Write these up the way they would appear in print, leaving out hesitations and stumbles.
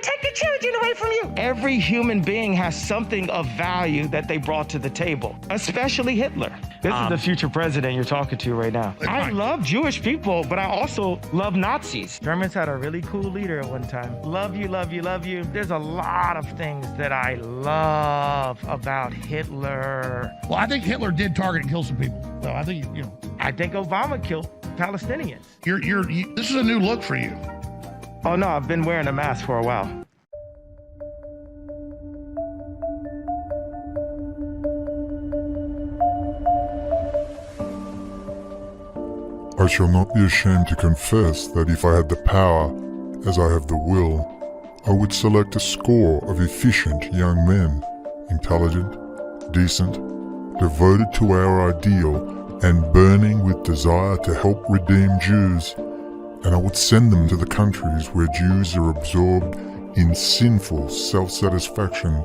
take the children away from you. Every human being has something of value that they brought to the table, especially Hitler. This is the future president you're talking to right now. I love Jewish people, but I also love Nazis. Germans had a really cool leader at one time. Love you, love you, love you. There's a lot of things that I love about Hitler. Well, I think Hitler did target and kill some people. So I think, I think Obama killed Palestinians. This is a new look for you. Oh no, I've been wearing a mask for a while. I shall not be ashamed to confess that if I had the power, as I have the will, I would select a score of efficient young men, intelligent, decent, devoted to our ideal, and burning with desire to help redeem Jews, and I would send them to the countries where Jews are absorbed in sinful self-satisfaction.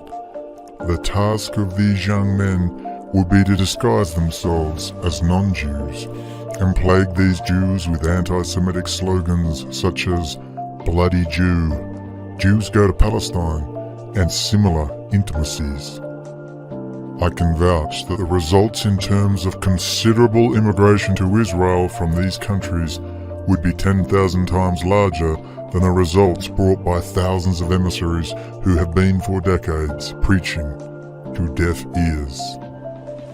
The task of these young men would be to disguise themselves as non-Jews and plague these Jews with anti-Semitic slogans such as Bloody Jew, Jews go to Palestine, and similar intimacies. I can vouch that the results in terms of considerable immigration to Israel from these countries would be 10,000 times larger than the results brought by thousands of emissaries who have been for decades preaching to deaf ears.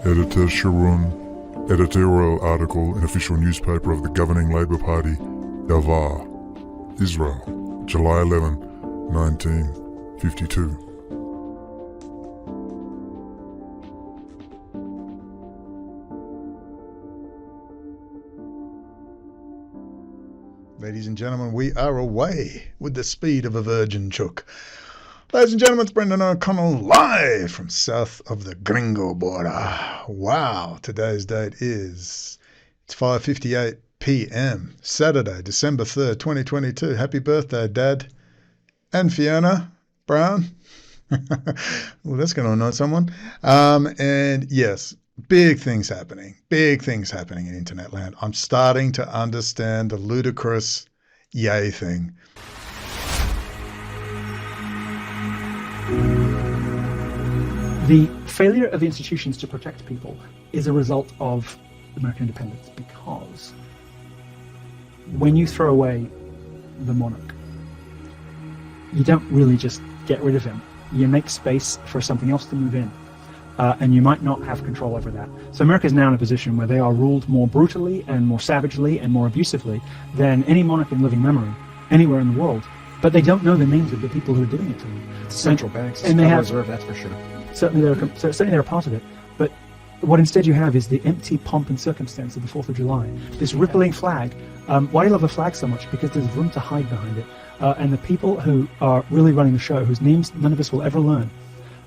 Editor Sharon, editorial article in official newspaper of the governing Labour Party, Davar, Israel, July 11, 1952. Ladies and gentlemen, we are away with the speed of a virgin chook. Ladies and gentlemen, it's Brendan O'Connell live from south of the Gringo border. Wow, today's date is, it's 5:58 p.m. Saturday, December 3rd, 2022. Happy birthday, Dad and Fiona Brown. Well, that's going to annoy someone. And yes, big things happening in internet land. I'm starting to understand the ludicrous yay thing. The failure of the institutions to protect people is a result of American independence, because when you throw away the monarch, you don't really just get rid of him. You make space for something else to move in, and you might not have control over that. So America is now in a position where they are ruled more brutally and more savagely and more abusively than any monarch in living memory anywhere in the world. But they don't know the names of the people who are doing it to them. Central banks, and they have Reserve, that's for sure. Certainly they're a part of it. But what instead you have is the empty pomp and circumstance of the 4th of July. This rippling flag. Why do you love a flag so much? Because there's room to hide behind it. And the people who are really running the show, whose names none of us will ever learn,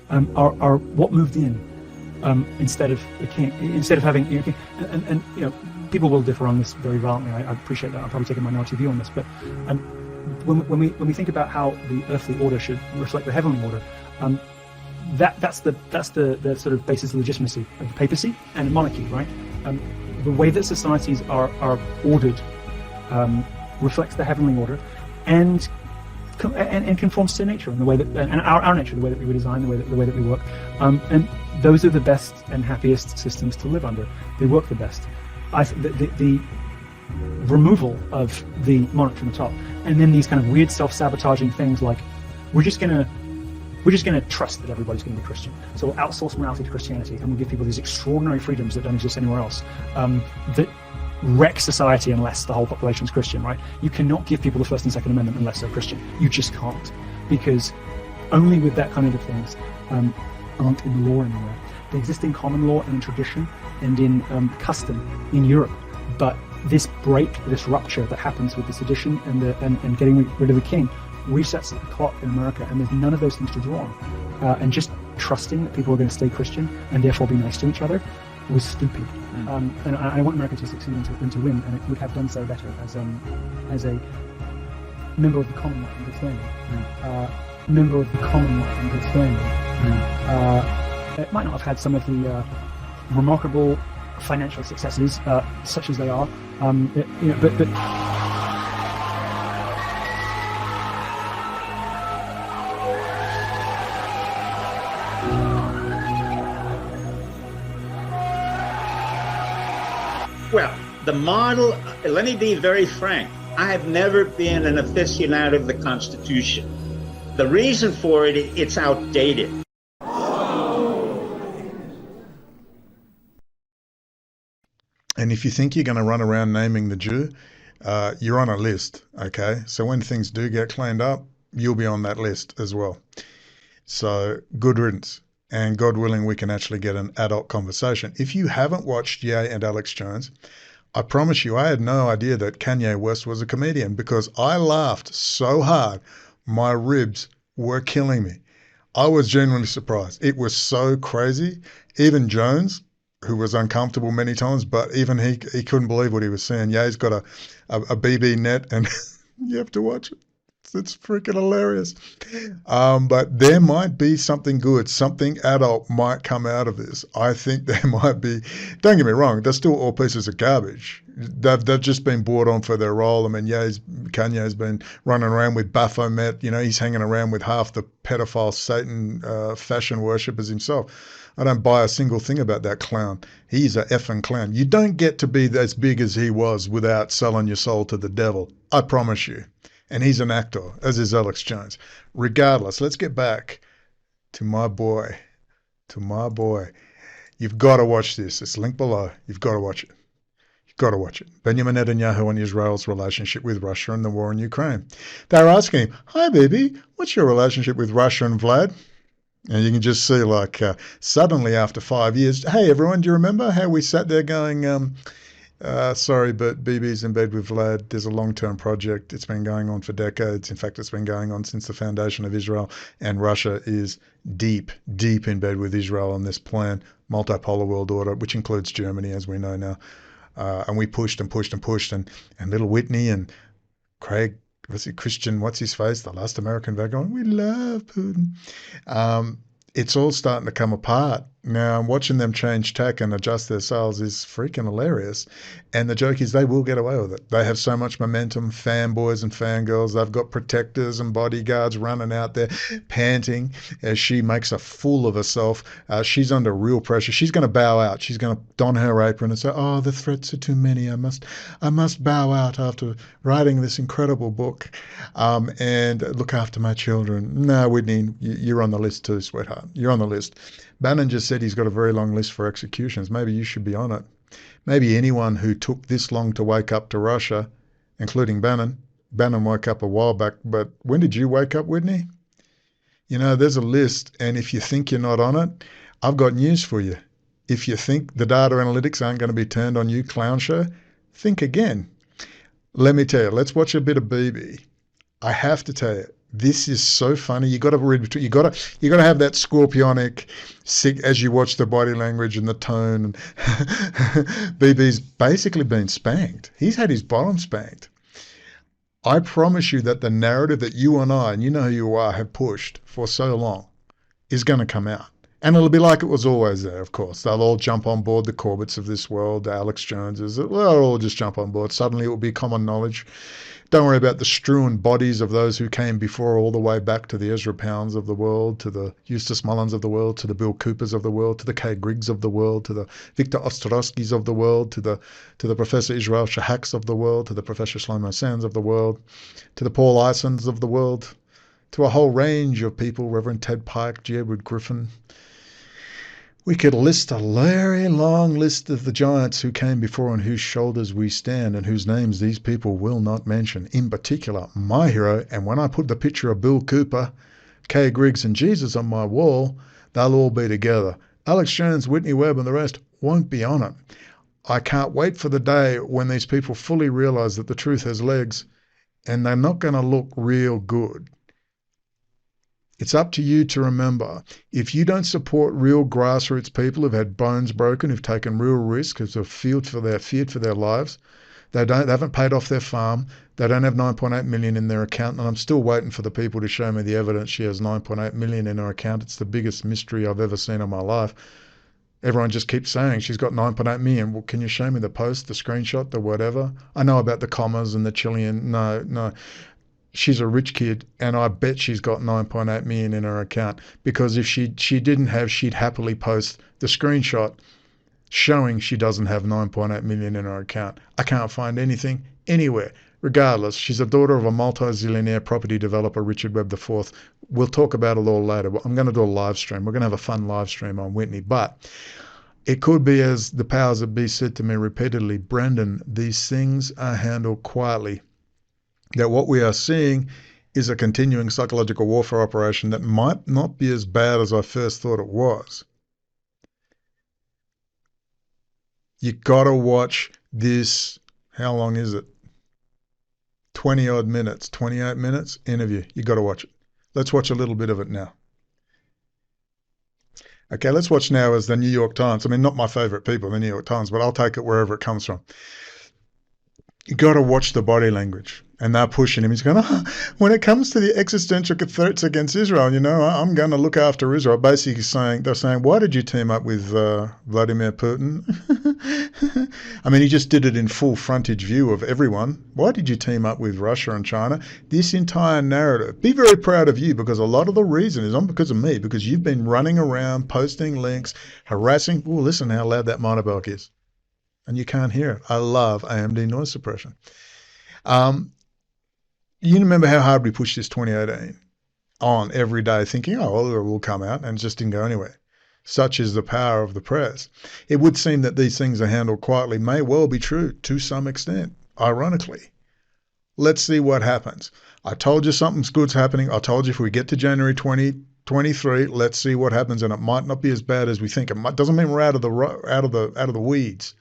are what moved in instead of the king. Instead of having, and people will differ on this very violently. I appreciate that. I'll probably take a minority view on this. But when we think about how the earthly order should reflect the heavenly order, that's the sort of basis of legitimacy of the papacy and monarchy, right? The way that societies are ordered reflects the heavenly order, and conforms to nature in the way that, and our nature, the way that we design, the way that we work, and those are the best and happiest systems to live under. They work the best. The removal of the monarch from the top, and then these kind of weird self-sabotaging things like we're just going to trust that everybody's going to be Christian, so we'll outsource morality to Christianity, and we'll give people these extraordinary freedoms that don't exist anywhere else, that wreck society unless the whole population is Christian, right? You cannot give people the First and Second Amendment unless they're Christian. You just can't, because only with that kind of things aren't in the law anywhere. They exist in common law and in tradition and in custom in Europe, but this break, this rupture that happens with the sedition and getting rid of the king resets the clock in America, and there's none of those things to draw on. And just trusting that people are going to stay Christian and therefore be nice to each other was stupid. And I want America to succeed and to win, and it would have done so better as a member of the Commonwealth and good standing. Member of the Commonwealth and good standing. It might not have had some of the remarkable financial successes such as they are, but The model, let me be very frank, I have never been an aficionado of the Constitution. The reason for it, it's outdated. And if you think you're going to run around naming the Jew, you're on a list, okay? So when things do get cleaned up, you'll be on that list as well. So good riddance. And God willing, we can actually get an adult conversation. If you haven't watched Ye and Alex Jones, I promise you, I had no idea that Kanye West was a comedian because I laughed so hard, my ribs were killing me. I was genuinely surprised. It was so crazy. Even Jones, who was uncomfortable many times, but even he couldn't believe what he was seeing. Ye's got a BB net, and you have to watch it. It's freaking hilarious. But there might be something good, something adult might come out of this. I think there might be. Don't get me wrong, they're still all pieces of garbage. They've just been brought on for their role. I mean, Kanye's been running around with Baphomet. You know, he's hanging around with half the pedophile Satan fashion worshippers himself. I don't buy a single thing about that clown. He's a effing clown. You don't get to be as big as he was without selling your soul to the devil. I promise you. And he's an actor, as is Alex Jones. Regardless, let's get back to my boy. You've got to watch this. It's linked below. You've got to watch it. You've got to watch it. Benjamin Netanyahu and Israel's relationship with Russia and the war in Ukraine. They were asking him, "Hi, baby, what's your relationship with Russia and Vlad?" And you can just see, like, suddenly after 5 years, hey, everyone, do you remember how we sat there going, sorry, but BB's in bed with Vlad. There's a long-term project. It's been going on for decades. In fact, it's been going on since the foundation of Israel. And Russia is deep, deep in bed with Israel on this plan, multipolar world order, which includes Germany, as we know now. And we pushed and pushed and pushed. And little Whitney and Craig, Christian, what's his face, the last American guy going, we love Putin. It's all starting to come apart. Now, watching them change tack and adjust their sails is freaking hilarious. And the joke is they will get away with it. They have so much momentum, fanboys and fangirls. They've got protectors and bodyguards running out there panting as she makes a fool of herself. She's under real pressure. She's going to bow out. She's going to don her apron and say, oh, the threats are too many. I must bow out after writing this incredible book and look after my children. No, Whitney, you're on the list too, sweetheart. You're on the list. Bannon just said he's got a very long list for executions. Maybe you should be on it. Maybe anyone who took this long to wake up to Russia, including Bannon. Bannon woke up a while back, but when did you wake up, Whitney? You know, there's a list, and if you think you're not on it, I've got news for you. If you think the data analytics aren't going to be turned on you, clown show, think again. Let me tell you, let's watch a bit of BB. I have to tell you, this is so funny. You got to read between. You got to have that scorpionic, sick as you watch the body language and the tone. BB's basically been spanked. He's had his bottom spanked. I promise you that the narrative that you and I, and you know who you are, have pushed for so long, is going to come out, and it'll be like it was always there. Of course, they'll all jump on board. The Corbetts of this world, the Alex Joneses, they'll all just jump on board. Suddenly, it will be common knowledge. Don't worry about the strewn bodies of those who came before, all the way back to the Ezra Pounds of the world, to the Eustace Mullins of the world, to the Bill Coopers of the world, to the Kay Griggs of the world, to the Victor Ostrowskis of the world, to the Professor Israel Shahaks of the world, to the Professor Shlomo Sands of the world, to the Paul Isons of the world, to a whole range of people, Reverend Ted Pike, G. Edward Griffin. We could list a very long list of the giants who came before on whose shoulders we stand and whose names these people will not mention. In particular, my hero, and when I put the picture of Bill Cooper, Kay Griggs and Jesus on my wall, they'll all be together. Alex Jones, Whitney Webb and the rest won't be on it. I can't wait for the day when these people fully realize that the truth has legs and they're not going to look real good. It's up to you to remember, if you don't support real grassroots people who've had bones broken, who've taken real risks, who've feared for their lives, they haven't paid off their farm, they don't have 9.8 million in their account, and I'm still waiting for the people to show me the evidence she has 9.8 million in her account. It's the biggest mystery I've ever seen in my life. Everyone just keeps saying she's got 9.8 million. Well, can you show me the post, the screenshot, the whatever? I know about the commas and the Chilean. No. She's a rich kid, and I bet she's got 9.8 million in her account, because if she didn't have, she'd happily post the screenshot showing she doesn't have 9.8 million in her account. I can't find anything anywhere. Regardless, she's a daughter of a multi-zillionaire property developer, Richard Webb IV. We'll talk about it all later. I'm going to do a live stream. We're going to have a fun live stream on Whitney. But it could be, as the powers that be said to me repeatedly, Brendan, these things are handled quietly. That what we are seeing is a continuing psychological warfare operation that might not be as bad as I first thought it was. You got to watch this. How long is it? 20 odd minutes, 28 minutes interview. You got to watch it. Let's watch a little bit of it now. Okay, let's watch now as the New York Times. I mean, not my favorite people, the New York Times, but I'll take it wherever it comes from. You got to watch the body language. And they're pushing him. He's going, when it comes to the existential threats against Israel, I'm going to look after Israel. Basically they're saying, why did you team up with Vladimir Putin? I mean, he just did it in full frontage view of everyone. Why did you team up with Russia and China? This entire narrative. Be very proud of you, because a lot of the reason is not because of me, because you've been running around, posting links, harassing. Oh, listen how loud that motorbike is. And you can't hear it. I love AMD noise suppression. You remember how hard we pushed this 2018 on every day, thinking, oh, well, it will come out, and it just didn't go anywhere. Such is the power of the press. It would seem that these things are handled quietly may well be true to some extent, ironically. Let's see what happens. I told you something good's happening. I told you if we get to January 2023, let's see what happens, and it might not be as bad as we think. It doesn't mean we're out of the weeds.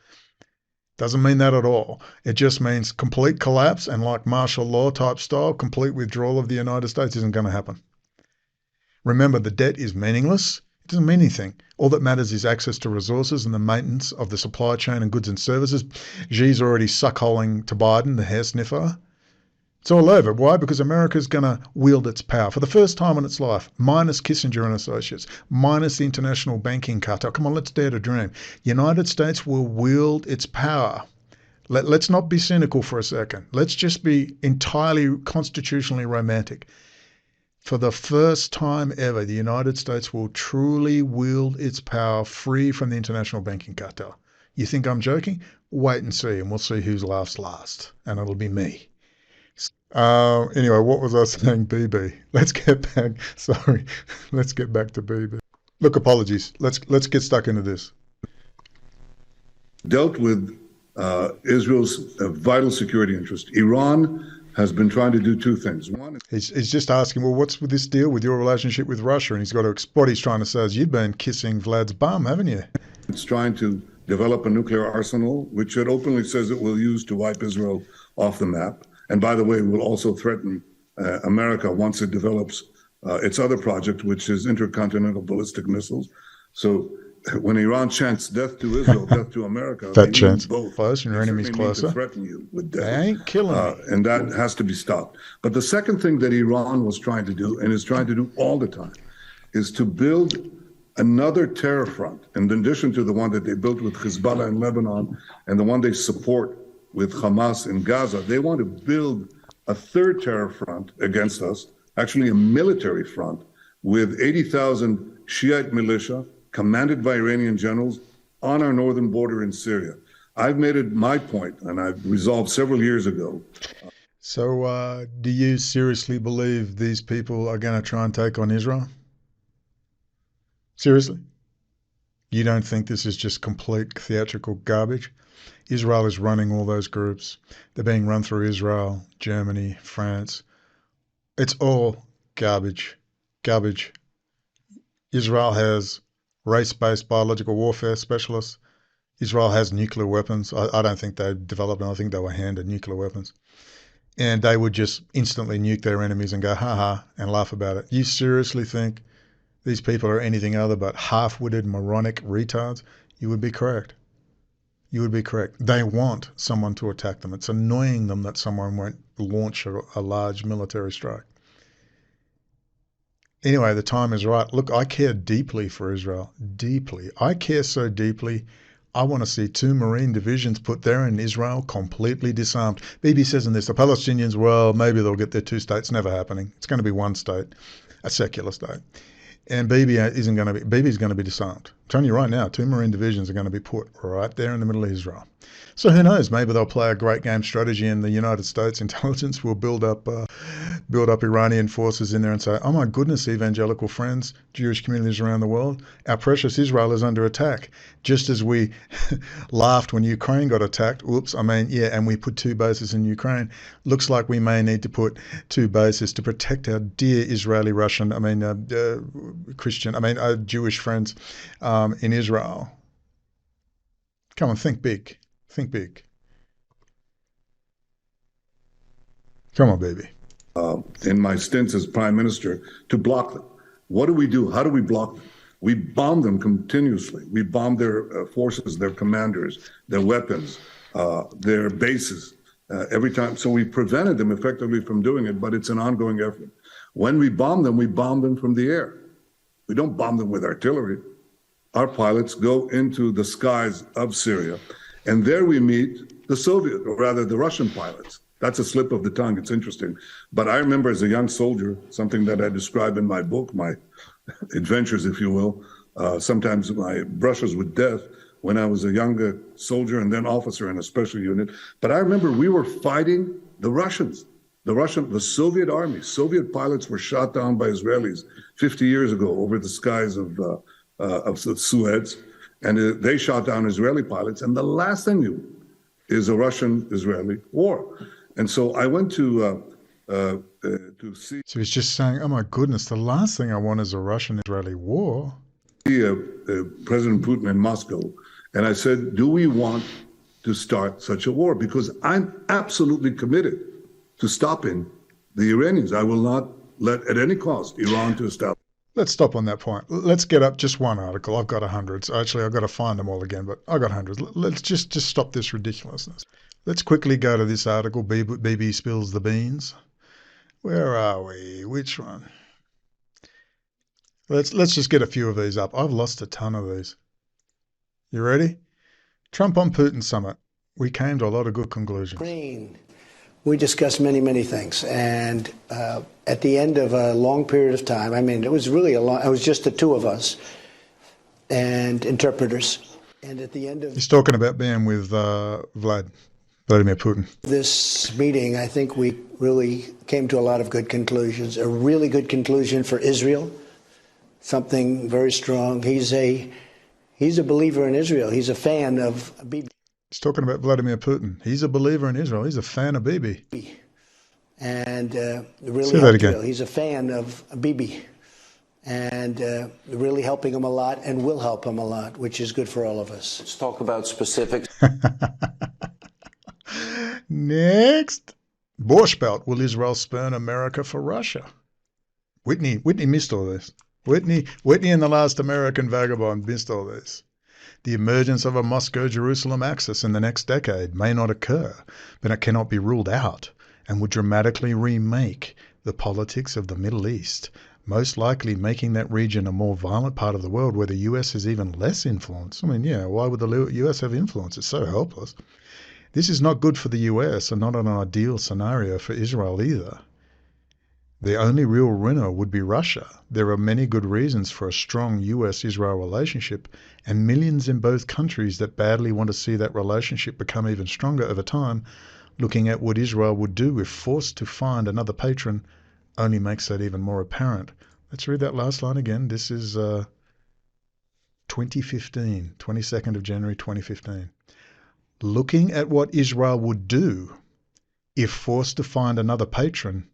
Doesn't mean that at all. It just means complete collapse, and like martial law type style, complete withdrawal of the United States isn't going to happen. Remember, the debt is meaningless. It doesn't mean anything. All that matters is access to resources and the maintenance of the supply chain and goods and services. Xi's already suckholing to Biden, the hair sniffer. It's all over. Why? Because America's going to wield its power for the first time in its life, minus Kissinger and associates, minus the international banking cartel. Come on, let's dare to dream. United States will wield its power. Let's not be cynical for a second. Let's just be entirely constitutionally romantic. For the first time ever, the United States will truly wield its power free from the international banking cartel. You think I'm joking? Wait and see, and we'll see who laughs last, and it'll be me. Anyway, what was I saying? BB. Let's get back. Sorry. Let's get back to BB. Look, apologies. Let's get stuck into this. Dealt with Israel's vital security interest. Iran has been trying to do two things. One, he's just asking, well, what's with this deal with your relationship with Russia? And he's got what he's trying to say is, you've been kissing Vlad's bum, haven't you? it's trying to develop a nuclear arsenal, which it openly says it will use to wipe Israel off the map. And by the way, will also threaten America once it develops its other project, which is intercontinental ballistic missiles. So when Iran chants death to Israel, death to America, that chants both. Close, and your enemy's closer. To threaten you with death. They ain't killing me. And that has to be stopped. But the second thing that Iran was trying to do, and is trying to do all the time, is to build another terror front, in addition to the one that they built with Hezbollah in Lebanon and the one they support with Hamas in Gaza. They want to build a third terror front against us, actually a military front, with 80,000 Shiite militia commanded by Iranian generals on our northern border in Syria. I've made it my point, and I've resolved several years ago. So do you seriously believe these people are going to try and take on Israel? Seriously? You don't think this is just complete theatrical garbage? Israel is running all those groups. They're being run through Israel, Germany, France. It's all garbage. Garbage. Israel has race-based biological warfare specialists. Israel has nuclear weapons. I don't think they developed them. I think they were handed nuclear weapons. And they would just instantly nuke their enemies and go, ha-ha, and laugh about it. You seriously think these people are anything other but half-witted, moronic retards? You would be correct. You would be correct. They want someone to attack them. It's annoying them that someone won't launch a large military strike. Anyway, the time is right. Look, I care deeply for Israel. Deeply. I care so deeply, I want to see 2 Marine divisions put there in Israel completely disarmed. Bibi says in this, the Palestinians, well, maybe they'll get their 2 states. Never happening. It's going to be 1 state, a secular state. And Bibi's going to be disarmed. I'm telling you right now, 2 Marine divisions are going to be put right there in the middle of Israel. So who knows? Maybe they'll play a great game strategy, and the United States intelligence will build up Iranian forces in there and say, "Oh my goodness, evangelical friends, Jewish communities around the world, our precious Israel is under attack." Just as we laughed when Ukraine got attacked. And we put 2 bases in Ukraine. Looks like we may need to put 2 bases to protect our dear Israeli, Russian, Jewish friends in Israel. Come on, think big. Think big. Come on, baby. In my stints as prime minister, to block them. What do we do? How do we block them? We bomb them continuously. We bomb their forces, their commanders, their weapons, their bases every time. So we prevented them effectively from doing it, but it's an ongoing effort. When we bomb them from the air. We don't bomb them with artillery. Our pilots go into the skies of Syria, and there we meet the Soviet, or rather the Russian pilots. That's a slip of the tongue. It's interesting. But I remember as a young soldier, something that I describe in my book, my adventures, if you will, sometimes my brushes with death when I was a younger soldier and then officer in a special unit. But I remember we were fighting the Russians, the Soviet army. Soviet pilots were shot down by Israelis 50 years ago over the skies of Suez, and they shot down Israeli pilots. And the last thing you is a Russian-Israeli war. And so I went to see. So he's just saying, "Oh my goodness, the last thing I want is a Russian-Israeli war." President Putin in Moscow, and I said, "Do we want to start such a war? Because I'm absolutely committed to stopping the Iranians. I will not let, at any cost, Iran to establish." Let's stop on that point. Let's get up just one article. I've got hundreds. Actually, I've got to find them all again, but I've got hundreds. Let's just stop this ridiculousness. Let's quickly go to this article, BB spills the beans. Where are we? Which one? Let's just get a few of these up. I've lost a ton of these. You ready? Trump on Putin summit. We came to a lot of good conclusions. We discussed many, many things. And at the end of a long period of time, it was really it was just the 2 of us and interpreters. And at the end of... He's talking about being with Vladimir Putin. This meeting, I think we really came to a lot of good conclusions. A really good conclusion for Israel, something very strong. He's a believer in Israel. He's a fan of Bibi. He's talking about Vladimir Putin. He's a believer in Israel. He's a fan of Bibi. And really say that again. He's a fan of Bibi. And really helping him a lot, and will help him a lot, which is good for all of us. Let's talk about specifics. Next. Borscht Belt. Will Israel spurn America for Russia? Whitney missed all this. Whitney and the last American vagabond missed all this. The emergence of a Moscow-Jerusalem axis in the next decade may not occur, but it cannot be ruled out and would dramatically remake the politics of the Middle East, most likely making that region a more violent part of the world where the US has even less influence. Why would the US have influence? It's so helpless. This is not good for the US and not an ideal scenario for Israel either. The only real winner would be Russia. There are many good reasons for a strong US-Israel relationship, and millions in both countries that badly want to see that relationship become even stronger over time, looking at what Israel would do if forced to find another patron only makes that even more apparent. Let's read that last line again. This is 2015, 22nd of January 2015. Looking at what Israel would do if forced to find another patron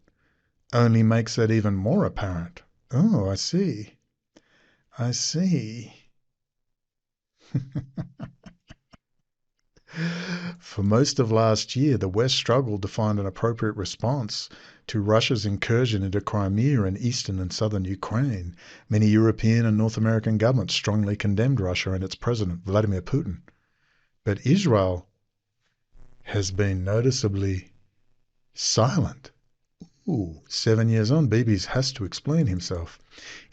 only makes that even more apparent. Oh, I see. I see. For most of last year, the West struggled to find an appropriate response to Russia's incursion into Crimea and eastern and southern Ukraine. Many European and North American governments strongly condemned Russia and its president, Vladimir Putin. But Israel has been noticeably silent. 7 years on, Bibi has to explain himself.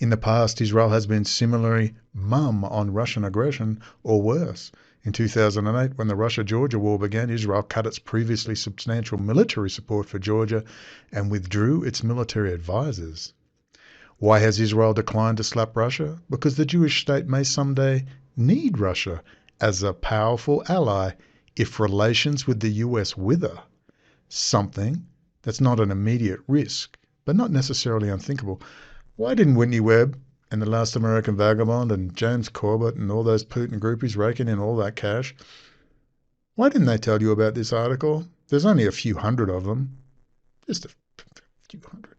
In the past, Israel has been similarly mum on Russian aggression, or worse. In 2008, when the Russia-Georgia war began, Israel cut its previously substantial military support for Georgia and withdrew its military advisors. Why has Israel declined to slap Russia? Because the Jewish state may someday need Russia as a powerful ally if relations with the US wither, something that's not an immediate risk, but not necessarily unthinkable. Why didn't Whitney Webb and The Last American Vagabond and James Corbett and all those Putin groupies raking in all that cash, why didn't they tell you about this article? There's only a few hundred of them. Just a few hundred.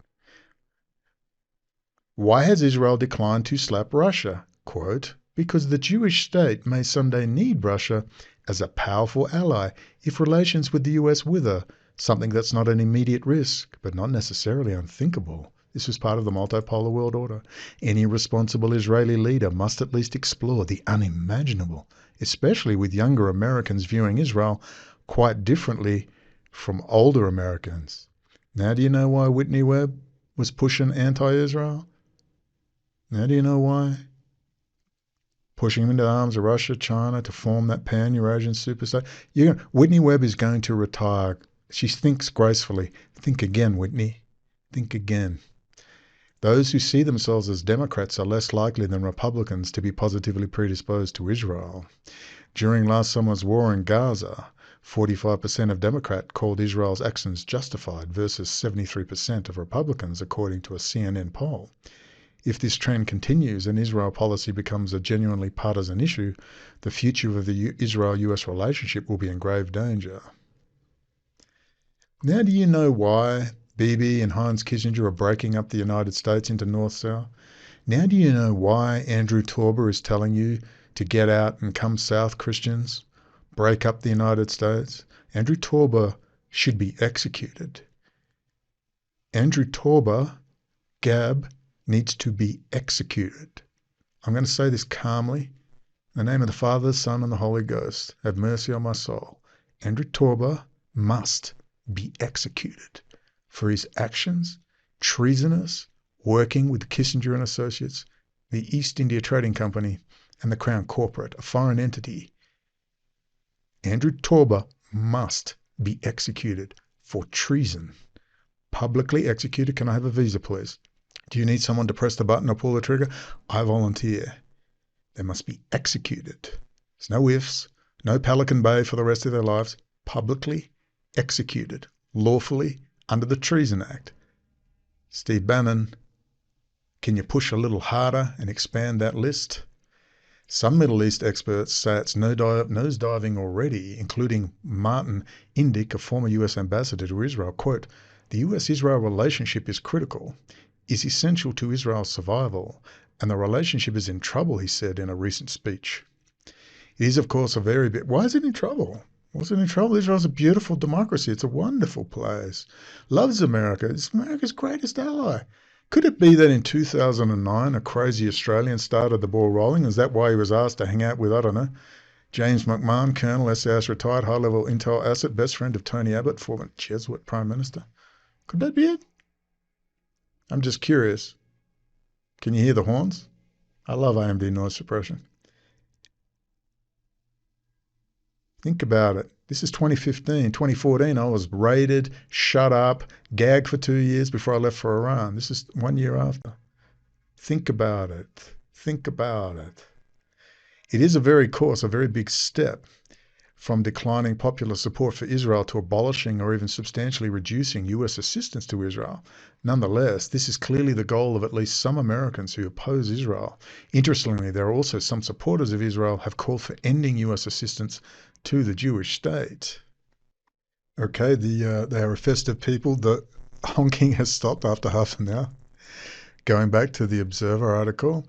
Why has Israel declined to slap Russia? Quote, because the Jewish state may someday need Russia as a powerful ally if relations with the US wither, something that's not an immediate risk, but not necessarily unthinkable. This was part of the multipolar world order. Any responsible Israeli leader must at least explore the unimaginable, especially with younger Americans viewing Israel quite differently from older Americans. Now do you know why Whitney Webb was pushing anti-Israel? Now do you know why? Pushing him into the arms of Russia, China to form that pan-Eurasian superstate. Whitney Webb is going to retire. She thinks gracefully. Think again, Whitney. Think again. Those who see themselves as Democrats are less likely than Republicans to be positively predisposed to Israel. During last summer's war in Gaza, 45% of Democrats called Israel's actions justified versus 73% of Republicans, according to a CNN poll. If this trend continues and Israel policy becomes a genuinely partisan issue, the future of the Israel-US relationship will be in grave danger. Now do you know why Bibi and Heinz Kissinger are breaking up the United States into North-South? Now do you know why Andrew Torba is telling you to get out and come south, Christians? Break up the United States? Andrew Torba should be executed. Andrew Torba, Gab, needs to be executed. I'm going to say this calmly. In the name of the Father, the Son, and the Holy Ghost, have mercy on my soul. Andrew Torba must be executed for his actions, treasonous, working with Kissinger and Associates, the East India Trading Company, and the Crown Corporate, a foreign entity. Andrew Torba must be executed for treason. Publicly executed. Can I have a visa, please? Do you need someone to press the button or pull the trigger? I volunteer. They must be executed. There's no ifs, no Pelican Bay for the rest of their lives. Publicly executed, lawfully, under the Treason Act. Steve Bannon, can you push a little harder and expand that list? Some Middle East experts say it's nosediving already, including Martin Indyk, a former US ambassador to Israel. Quote, the US-Israel relationship is critical, is essential to Israel's survival, and the relationship is in trouble, he said in a recent speech. It is, of course, why is it in trouble? What's it in trouble? Israel's a beautiful democracy. It's a wonderful place. Loves America. It's America's greatest ally. Could it be that in 2009, a crazy Australian started the ball rolling? Is that why he was asked to hang out with, I don't know, James McMahon, Colonel, SAS retired, high-level intel asset, best friend of Tony Abbott, former Jesuit Prime Minister? Could that be it? I'm just curious. Can you hear the horns? I love AMD noise suppression. Think about it. This is 2015. 2014, I was raided, shut up, gagged for 2 years before I left for Iran. This is 1 year after. Think about it. Think about it. It is a very big step from declining popular support for Israel to abolishing or even substantially reducing US assistance to Israel. Nonetheless, this is clearly the goal of at least some Americans who oppose Israel. Interestingly, there are also some supporters of Israel have called for ending US assistance to the Jewish state. Okay, they are a festive people. The honking has stopped after half an hour. Going back to the Observer article,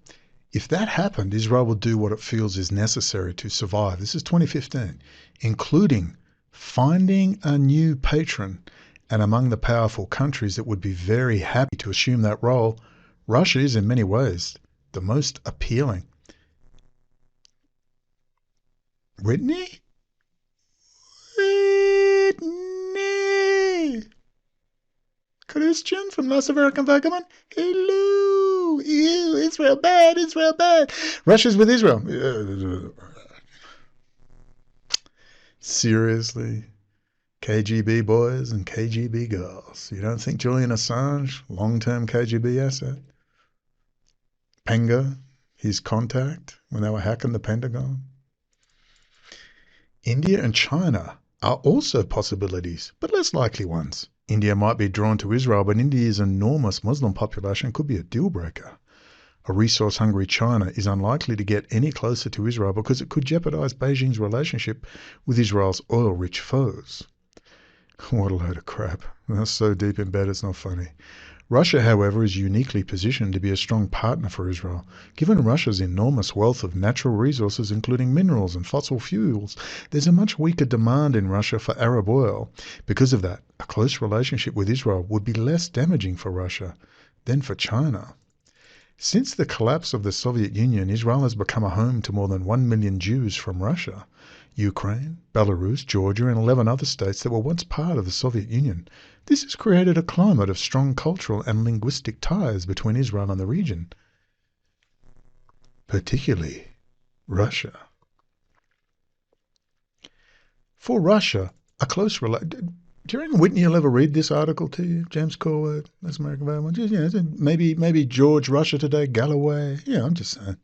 if that happened, Israel will do what it feels is necessary to survive. This is 2015, including finding a new patron. And among the powerful countries that would be very happy to assume that role, Russia is in many ways the most appealing. Whitney? Whitney! Christian from Last American Vagabond? Hello! Ew, Israel bad, Israel bad. Russia's with Israel. Seriously? KGB boys and KGB girls. You don't think Julian Assange, long-term KGB asset? Penga, his contact, when they were hacking the Pentagon. India and China are also possibilities, but less likely ones. India might be drawn to Israel, but India's enormous Muslim population could be a deal breaker. A resource-hungry China is unlikely to get any closer to Israel because it could jeopardize Beijing's relationship with Israel's oil-rich foes. What a load of crap. That's so deep in bed it's not funny. Russia, however, is uniquely positioned to be a strong partner for Israel. Given Russia's enormous wealth of natural resources, including minerals and fossil fuels, there's a much weaker demand in Russia for Arab oil. Because of that, a close relationship with Israel would be less damaging for Russia than for China. Since the collapse of the Soviet Union, Israel has become a home to more than 1 million Jews from Russia, Ukraine, Belarus, Georgia, and 11 other states that were once part of the Soviet Union. This has created a climate of strong cultural and linguistic ties between Israel and the region, particularly Russia. For Russia, a close relation... Do you reckon Whitney will ever read this article to you? James Corward, That's American Environment. Maybe George Russia Today, Galloway. Yeah, I'm just saying.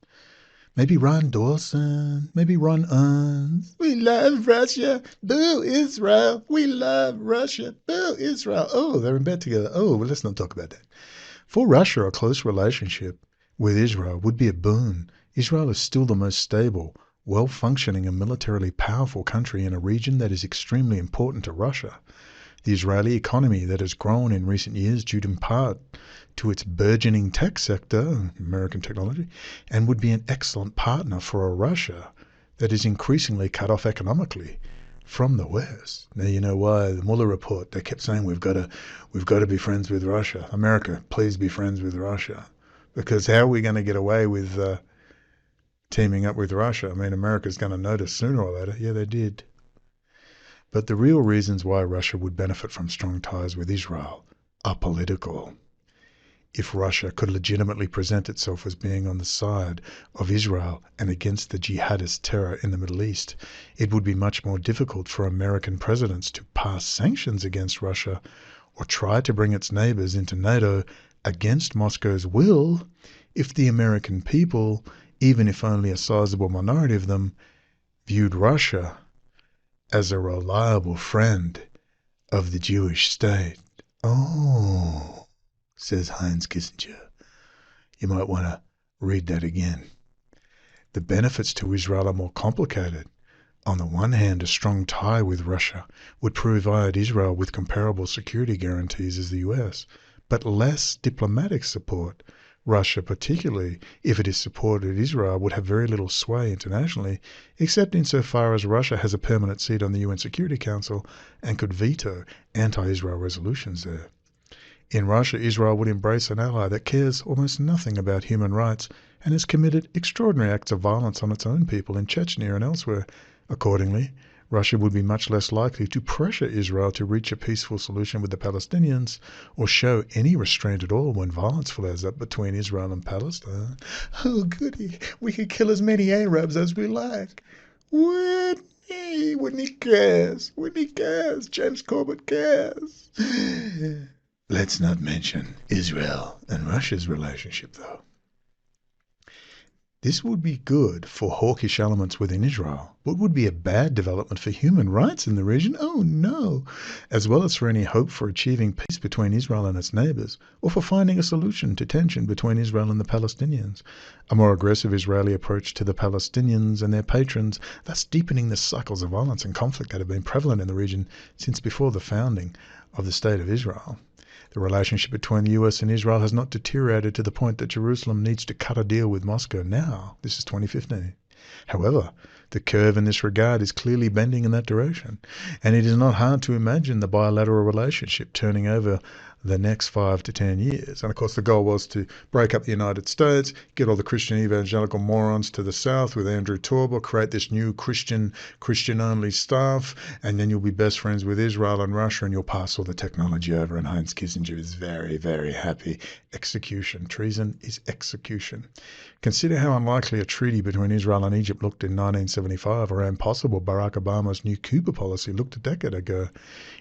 Maybe Ron Dawson. Maybe Ron Owens. We love Russia. Boo Israel. We love Russia. Boo Israel. Oh, they're in bed together. Oh, well, let's not talk about that. For Russia, a close relationship with Israel would be a boon. Israel is still the most stable, well-functioning and militarily powerful country in a region that is extremely important to Russia. The Israeli economy that has grown in recent years due in part to its burgeoning tech sector, American technology, and would be an excellent partner for a Russia that is increasingly cut off economically from the West. Now you know why the Mueller report, they kept saying we've got to be friends with Russia. America, please be friends with Russia. Because how are we going to get away with teaming up with Russia? I mean, America's going to notice sooner or later. Yeah, they did. But the real reasons why Russia would benefit from strong ties with Israel are political. If Russia could legitimately present itself as being on the side of Israel and against the jihadist terror in the Middle East, it would be much more difficult for American presidents to pass sanctions against Russia or try to bring its neighbors into NATO against Moscow's will if the American people, even if only a sizable minority of them, viewed Russia as a reliable friend of the Jewish state. Oh, says Heinz Kissinger. You might want to read that again. The benefits to Israel are more complicated. On the one hand, a strong tie with Russia would provide Israel with comparable security guarantees as the US, but less diplomatic support. Russia, particularly if it is supported Israel, would have very little sway internationally, except insofar as Russia has a permanent seat on the UN Security Council and could veto anti-Israel resolutions there. In Russia, Israel would embrace an ally that cares almost nothing about human rights and has committed extraordinary acts of violence on its own people in Chechnya and elsewhere. Accordingly, Russia would be much less likely to pressure Israel to reach a peaceful solution with the Palestinians or show any restraint at all when violence flares up between Israel and Palestine. Oh, goody, we could kill as many Arabs as we like. Whitney cares. James Corbett cares. Let's not mention Israel and Russia's relationship, though. This would be good for hawkish elements within Israel, but would be a bad development for human rights in the region. Oh no! As well as for any hope for achieving peace between Israel and its neighbors, or for finding a solution to tension between Israel and the Palestinians. A more aggressive Israeli approach to the Palestinians and their patrons, thus deepening the cycles of violence and conflict that have been prevalent in the region since before the founding of the State of Israel. The relationship between the US and Israel has not deteriorated to the point that Jerusalem needs to cut a deal with Moscow now. This is 2015. However, the curve in this regard is clearly bending in that direction, and it is not hard to imagine the bilateral relationship turning over the next 5 to 10 years. And of course, the goal was to break up the United States, get all the Christian evangelical morons to the south with Andrew Torba, create this new Christian-only stuff, and then you'll be best friends with Israel and Russia, and you'll pass all the technology over. And Heinz Kissinger is very, very happy. Execution. Treason is execution. Consider how unlikely a treaty between Israel and Egypt looked in 1975, or how impossible Barack Obama's new Cuba policy looked a decade ago.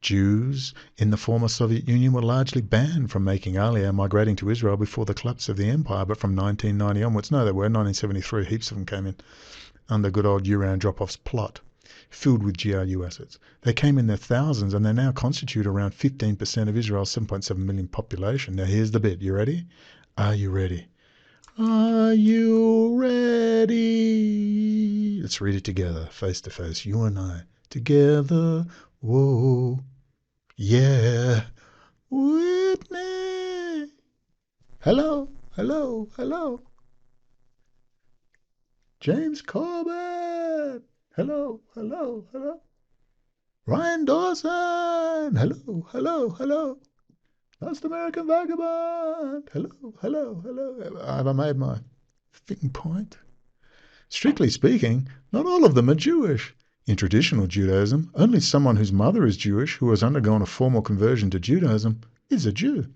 Jews in the former Soviet Union were largely banned from making Aliyah and migrating to Israel before the collapse of the empire, but from 1990 onwards, no, they were. 1973, heaps of them came in under good old Uran Drop-Off's plot, filled with GRU assets. They came in their thousands, and they now constitute around 15% of Israel's 7.7 million population. Now here's the bit. You ready? Are you ready? Are you ready? Let's read it together, face to face, you and I. Together, whoa, yeah, Whitney. Hello, hello, hello. James Corbett. Hello, hello, hello. Ryan Dawson. Hello, hello, hello. Lost American Vagabond. Hello, hello, hello. Have I made my thinking point? Strictly speaking, not all of them are Jewish. In traditional Judaism, only someone whose mother is Jewish who has undergone a formal conversion to Judaism is a Jew.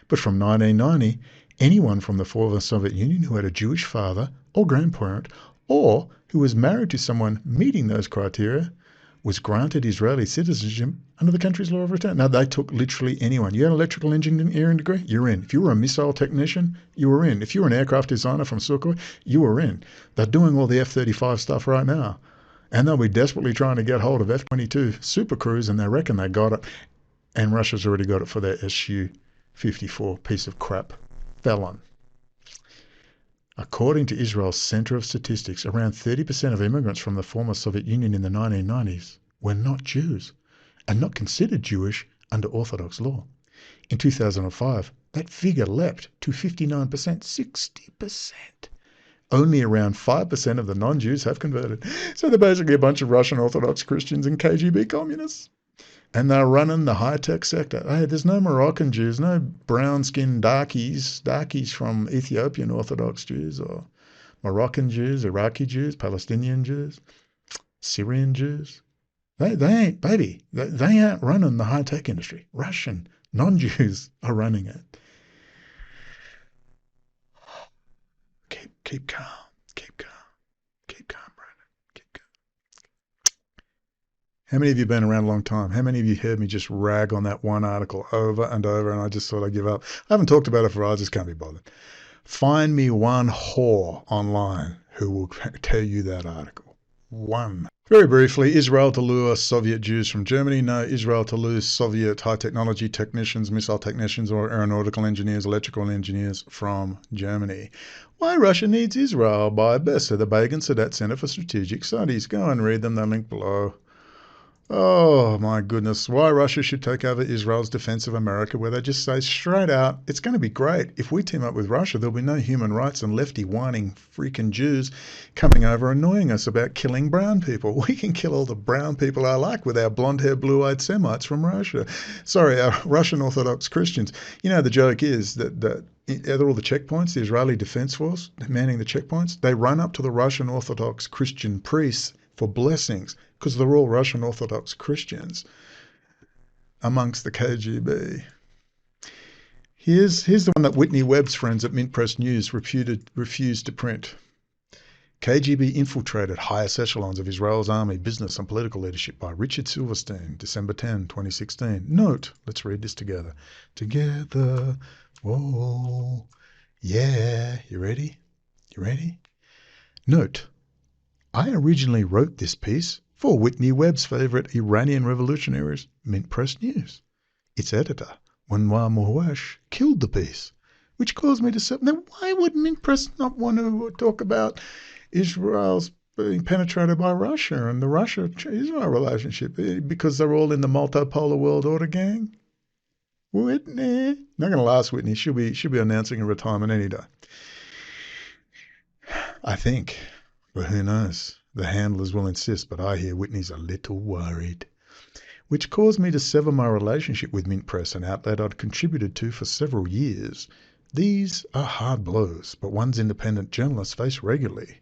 But from 1990, anyone from the former Soviet Union who had a Jewish father or grandparent or who was married to someone meeting those criteria was granted Israeli citizenship under the country's law of return. Now, they took literally anyone. You had an electrical engineering degree, you're in. If you were a missile technician, you were in. If you were an aircraft designer from Sukhoi, you were in. They're doing all the F-35 stuff right now. And they'll be desperately trying to get hold of F-22 Super Cruise, and they reckon they got it. And Russia's already got it for their Su-54 piece of crap felon. According to Israel's Center of Statistics, around 30% of immigrants from the former Soviet Union in the 1990s were not Jews and not considered Jewish under Orthodox law. In 2005, that figure leapt to 59%, 60%. Only around 5% of the non-Jews have converted. So they're basically a bunch of Russian Orthodox Christians and KGB communists. And they're running the high-tech sector. Hey, there's no Moroccan Jews, no brown-skinned darkies from Ethiopian Orthodox Jews or Moroccan Jews, Iraqi Jews, Palestinian Jews, Syrian Jews. They ain't, baby. They aren't running the high-tech industry. Russian non-Jews are running it. Keep calm. Keep calm. Keep calm, Brandon. Keep calm. How many of you have been around a long time? How many of you heard me just rag on that one article over and over and I just thought I'd give up? I haven't talked about it for a while. I just can't be bothered. Find me one whore online who will tell you that article. One. Very briefly, Israel to lure Soviet Jews from Germany. No, Israel to lure Soviet high-technology technicians, missile technicians, or aeronautical engineers, electrical engineers from Germany. Why Russia Needs Israel by Besser, the Begin Sadat Center for Strategic Studies. Go and read them, the link below. Oh, my goodness. Why Russia should take over Israel's defense of America, where they just say straight out, it's going to be great. If we team up with Russia, there'll be no human rights and lefty whining freaking Jews coming over annoying us about killing brown people. We can kill all the brown people I like with our blonde-haired, blue-eyed Semites from Russia. Sorry, our Russian Orthodox Christians. You know, the joke is that all the checkpoints, the Israeli Defense Force manning the checkpoints, they run up to the Russian Orthodox Christian priests for blessings, because they're all Russian Orthodox Christians amongst the KGB. Here's the one that Whitney Webb's friends at Mint Press News refused to print. KGB infiltrated highest echelons of Israel's army, business and political leadership by Richard Silverstein, December 10, 2016. Note, let's read this together. Together, whoa, yeah, you ready? You ready? Note, I originally wrote this piece for Whitney Webb's favorite Iranian revolutionaries, Mint Press News. Its editor, Wanwa Mohawash, killed the piece, which caused me to say, now why would Mint Press not want to talk about Israel's being penetrated by Russia and the Russia-Israel relationship? Because they're all in the multipolar world order gang? Whitney. Not going to last, Whitney. She'll be announcing her retirement any day. I think. But who knows? The handlers will insist, but I hear Whitney's a little worried. Which caused me to sever my relationship with Mint Press, an outlet I'd contributed to for several years. These are hard blows, but one's independent journalists face regularly.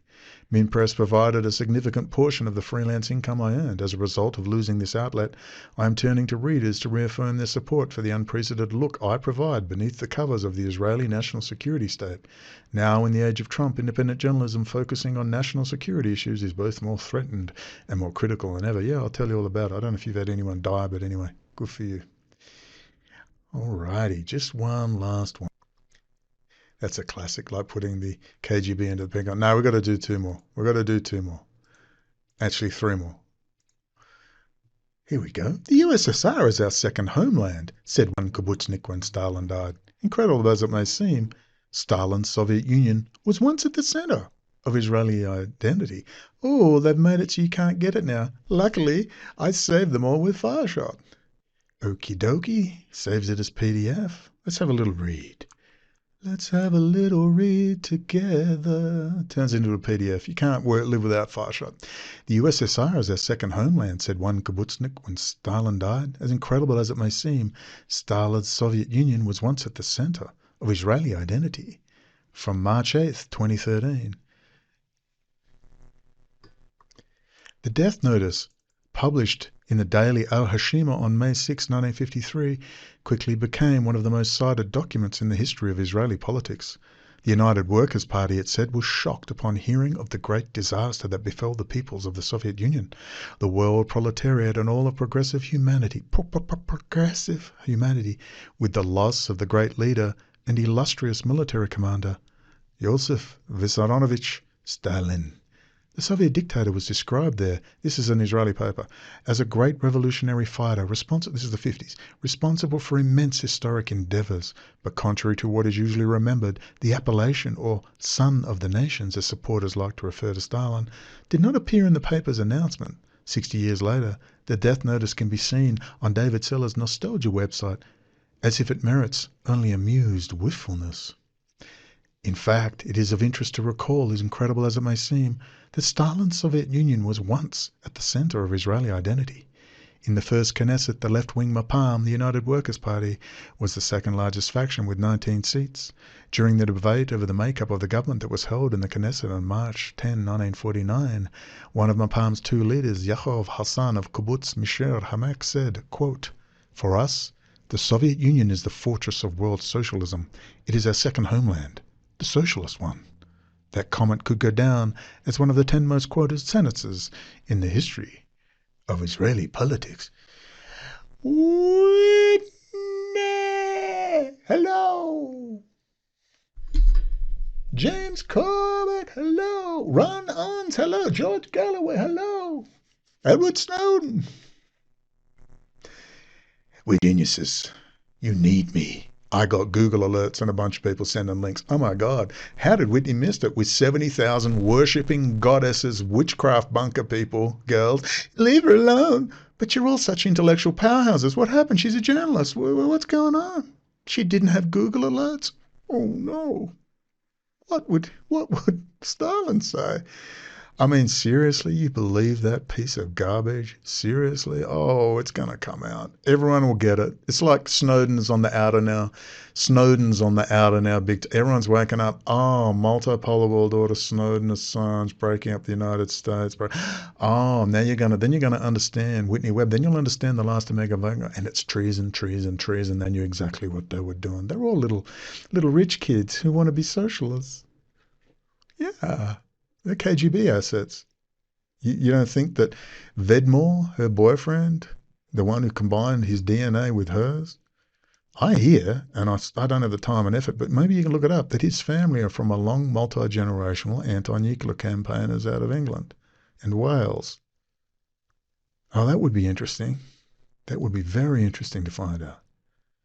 Mint Press provided a significant portion of the freelance income I earned. As a result of losing this outlet, I am turning to readers to reaffirm their support for the unprecedented look I provide beneath the covers of the Israeli national security state. Now, in the age of Trump, independent journalism focusing on national security issues is both more threatened and more critical than ever. Yeah, I'll tell you all about it. I don't know if you've had anyone die, but anyway. Good for you. Alrighty, just one last one. That's a classic, like putting the KGB into the Pentagon. No, we've got to do two more. We've got to do two more. Actually, three more. Here we go. The USSR is our second homeland, said one kibbutznik when Stalin died. Incredible as it may seem, Stalin's Soviet Union was once at the center of Israeli identity. Oh, they've made it so you can't get it now. Luckily, I saved them all with Fireshot. Okie dokie, saves it as PDF. Let's have a little read. Let's have a little read together. Turns into a PDF. You can't live without Fireshot. The USSR is our second homeland, said one kibbutznik when Stalin died. As incredible as it may seem, Stalin's Soviet Union was once at the center of Israeli identity. From March 8th, 2013. The death notice, published in the Daily Al-Hashima on May 6, 1953, quickly became one of the most cited documents in the history of Israeli politics. The United Workers' Party, it said, was shocked upon hearing of the great disaster that befell the peoples of the Soviet Union, the world proletariat and all of progressive humanity, with the loss of the great leader and illustrious military commander, Joseph Vissarionovich Stalin. The Soviet dictator was described there, this is an Israeli paper, as a great revolutionary fighter, this is the 50s, responsible for immense historic endeavors, but contrary to what is usually remembered, the appellation, or son of the nations, as supporters like to refer to Stalin, did not appear in the paper's announcement. 60 years later, the death notice can be seen on David Seller's Nostalgia website, as if it merits only amused wistfulness. In fact, it is of interest to recall, as incredible as it may seem, that Stalin's Soviet Union was once at the center of Israeli identity. In the first Knesset, the left-wing Mapam, the United Workers' Party, was the second largest faction with 19 seats. During the debate over the makeup of the government that was held in the Knesset on March 10, 1949, one of Mapam's two leaders, Yaakov Hassan of Kibbutz Misher Hamek, said, quote, "For us, the Soviet Union is the fortress of world socialism. It is our second homeland, the socialist one." That comment could go down as one of the 10 most quoted sentences in the history of Israeli politics. Whitney! Hello! James Corbett, hello! Ron Owens, hello! George Galloway, hello! Edward Snowden! We're geniuses. You need me. I got Google alerts and a bunch of people sending links. Oh my God, how did Whitney miss it with 70,000 worshipping goddesses, witchcraft bunker people, girls? Leave her alone. But you're all such intellectual powerhouses. What happened? She's a journalist. What's going on? She didn't have Google alerts? Oh no. What would Stalin say? I mean, seriously, you believe that piece of garbage? Seriously? Oh, it's going to come out. Everyone will get it. It's like Snowden's on the outer now. Snowden's on the outer now. Everyone's waking up. Oh, multipolar world order, Snowden, Assange, breaking up the United States. Oh, now you're going to understand Whitney Webb. Then you'll understand the last Omega Vega. And it's treason. They knew exactly what they were doing. They're all little rich kids who want to be socialists. Yeah. They're KGB assets. You don't think that Vedmore, her boyfriend, the one who combined his DNA with hers, I hear, and I don't have the time and effort, but maybe you can look it up, that his family are from a long multi-generational anti-nuclear campaigners out of England and Wales. Oh, that would be interesting. That would be very interesting to find out.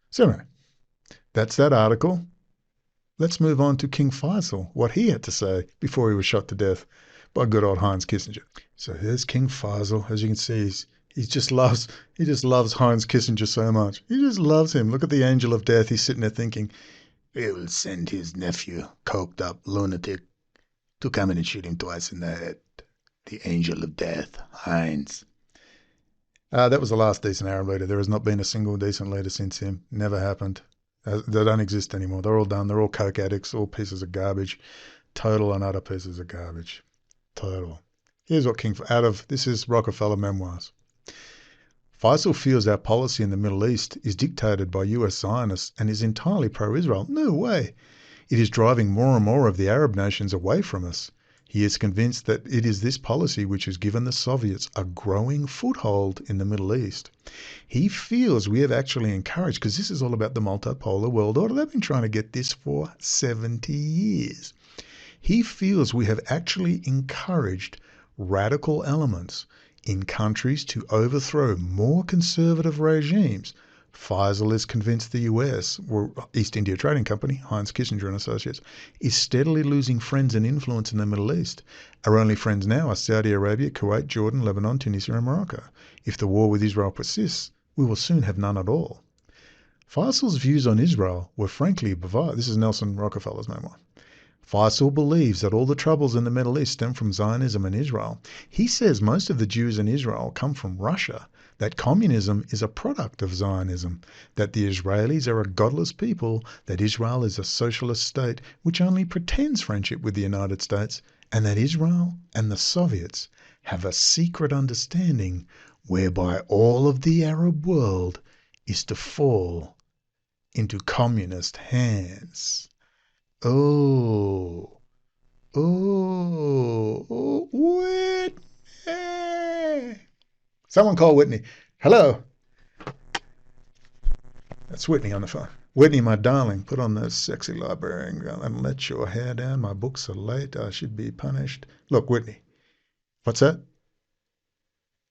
So anyway, that's that article. Let's move on to King Faisal, what he had to say before he was shot to death by good old Heinz Kissinger. So here's King Faisal. As you can see, he just loves Heinz Kissinger so much. He just loves him. Look at the angel of death. He's sitting there thinking, he will send his nephew, coked up lunatic, to come in and shoot him twice in the head. The angel of death, Heinz. That was the last decent Arab leader. There has not been a single decent leader since him. Never happened. They don't exist anymore. They're all done. They're all coke addicts, all pieces of garbage. Total and utter pieces of garbage. Total. Here's what this is Rockefeller Memoirs. Faisal feels our policy in the Middle East is dictated by US Zionists and is entirely pro-Israel. No way. It is driving more and more of the Arab nations away from us. He is convinced that it is this policy which has given the Soviets a growing foothold in the Middle East. He feels we have actually encouraged, because this is all about the multipolar world order. They've been trying to get this for 70 years. He feels we have actually encouraged radical elements in countries to overthrow more conservative regimes. Faisal is convinced the US, or East India Trading Company, Heinz Kissinger and Associates, is steadily losing friends and influence in the Middle East. Our only friends now are Saudi Arabia, Kuwait, Jordan, Lebanon, Tunisia and Morocco. If the war with Israel persists, we will soon have none at all. Faisal's views on Israel were frankly bizarre. This is Nelson Rockefeller's memoir. Faisal believes that all the troubles in the Middle East stem from Zionism and Israel. He says most of the Jews in Israel come from Russia, that communism is a product of Zionism, that the Israelis are a godless people, that Israel is a socialist state which only pretends friendship with the United States, and that Israel and the Soviets have a secret understanding whereby all of the Arab world is to fall into communist hands. Oh, Whitney. Someone call Whitney. Hello. That's Whitney on the phone. Whitney, my darling, put on that sexy librarian gown and let your hair down. My books are late. I should be punished. Look, Whitney. What's that?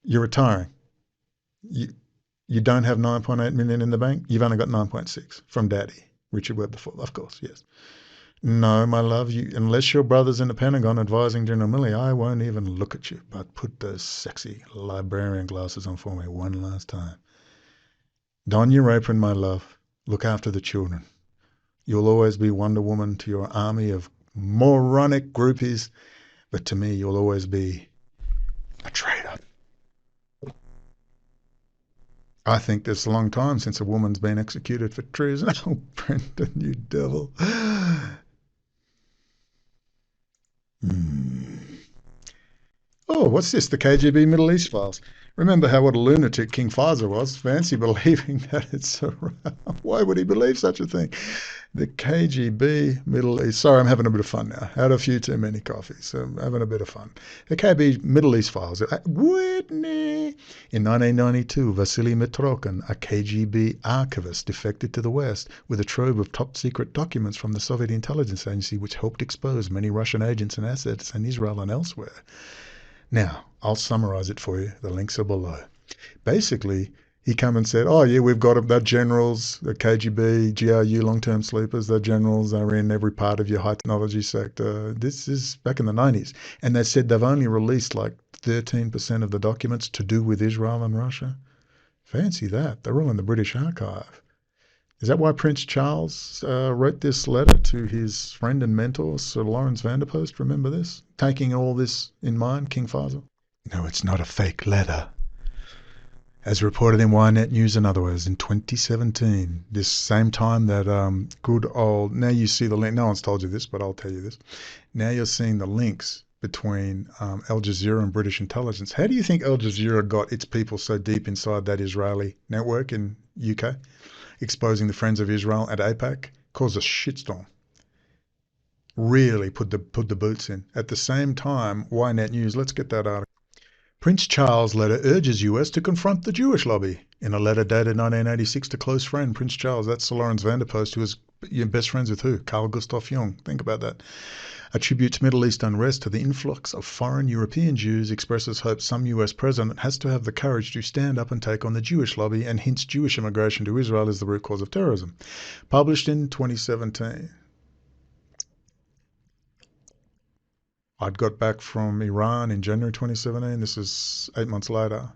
You're retiring. You don't have 9.8 million in the bank? You've only got 9.6 from Daddy. Richard Webb IV, of course, yes. No, my love, unless your brother's in the Pentagon advising General Milley, I won't even look at you. But put those sexy librarian glasses on for me one last time. Don your apron, my love. Look after the children. You'll always be Wonder Woman to your army of moronic groupies, but to me, you'll always be a traitor. I think this is a long time since a woman's been executed for treason. Oh, Brendan, you devil. Oh, what's this? The KGB Middle East files. Remember what a lunatic King Faisal was? Fancy believing that it's around. Why would he believe such a thing? The KGB Middle East. Sorry, I'm having a bit of fun now. Had a few too many coffees, so I'm having a bit of fun. The KGB Middle East files. Whitney. In 1992, Vasily Mitrokhin, a KGB archivist, defected to the West with a trove of top-secret documents from the Soviet intelligence agency, which helped expose many Russian agents and assets in Israel and elsewhere. Now, I'll summarize it for you. The links are below. Basically, he come and said, oh, yeah, we've got them. They're generals, the KGB, GRU, long-term sleepers. They're generals. They're in every part of your high technology sector. This is back in the 90s. And they said they've only released like 13% of the documents to do with Israel and Russia. Fancy that. They're all in the British Archive. Is that why Prince Charles wrote this letter to his friend and mentor, Sir Lawrence Vanderpost? Remember this? Taking all this in mind, King Faisal? No, it's not a fake letter. As reported in Ynet News and otherwise, in 2017, this same time that good old, now you see the link, no one's told you this, but I'll tell you this. Now you're seeing the links between Al Jazeera and British intelligence. How do you think Al Jazeera got its people so deep inside that Israeli network in UK? Exposing the Friends of Israel at AIPAC, caused a shitstorm. Really put the boots in. At the same time, Ynet News, let's get that article. Prince Charles' letter urges US to confront the Jewish lobby. In a letter dated 1986 to close friend Prince Charles, that's Sir Lawrence Vanderpost, who was best friends with who? Carl Gustav Jung. Think about that. Attributes Middle East unrest to the influx of foreign European Jews, expresses hope some US president has to have the courage to stand up and take on the Jewish lobby, and hints Jewish immigration to Israel is the root cause of terrorism. Published in 2017. I'd got back from Iran in January 2017. This is 8 months later.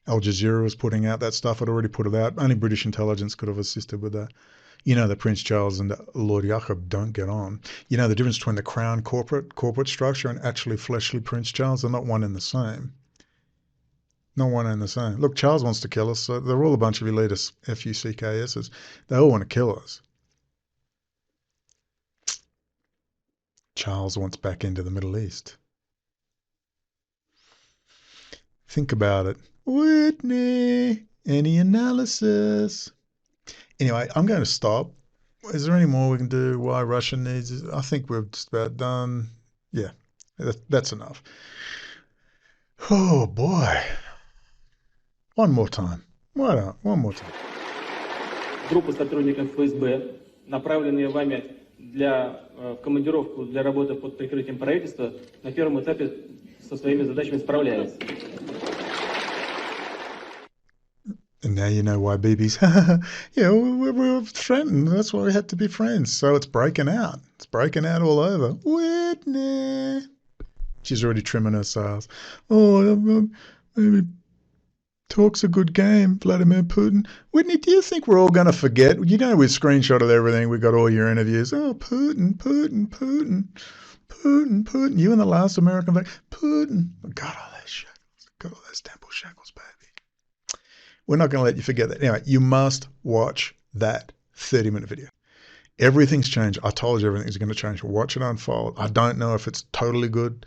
Al Jazeera was putting out that stuff. I'd already put it out. Only British intelligence could have assisted with that. You know that Prince Charles and Lord Jacob don't get on. You know the difference between the crown corporate structure and actually fleshly Prince Charles? They're not one and the same. Not one and the same. Look, Charles wants to kill us. So they're all a bunch of elitist FUCKSs. They all want to kill us. Charles wants back into the Middle East. Think about it. Whitney, any analysis? Anyway, I'm going to stop. Is there any more we can do? Why Russia needs it? I think we're just about done. Yeah. That's enough. Oh, boy. One more time. Why not? One more time. Группа сотрудников ФСБ, направленные вами в командировку для работы под прикрытием правительства, на первом этапе со своими задачами справляется. And now you know why BB's, yeah, we're threatened. That's why we had to be friends. So it's breaking out. It's breaking out all over. Whitney. She's already trimming her sails. Oh, maybe talk's a good game, Vladimir Putin. Whitney, do you think we're all going to forget? You know, we've screenshotted everything. We've got all your interviews. Oh, Putin. You and the last American flag. Putin. Got all those shackles. Got all those temple shackles, baby. We're not going to let you forget that. Anyway, you must watch that 30-minute video. Everything's changed. I told you everything's going to change. Watch it unfold. I don't know if it's totally good.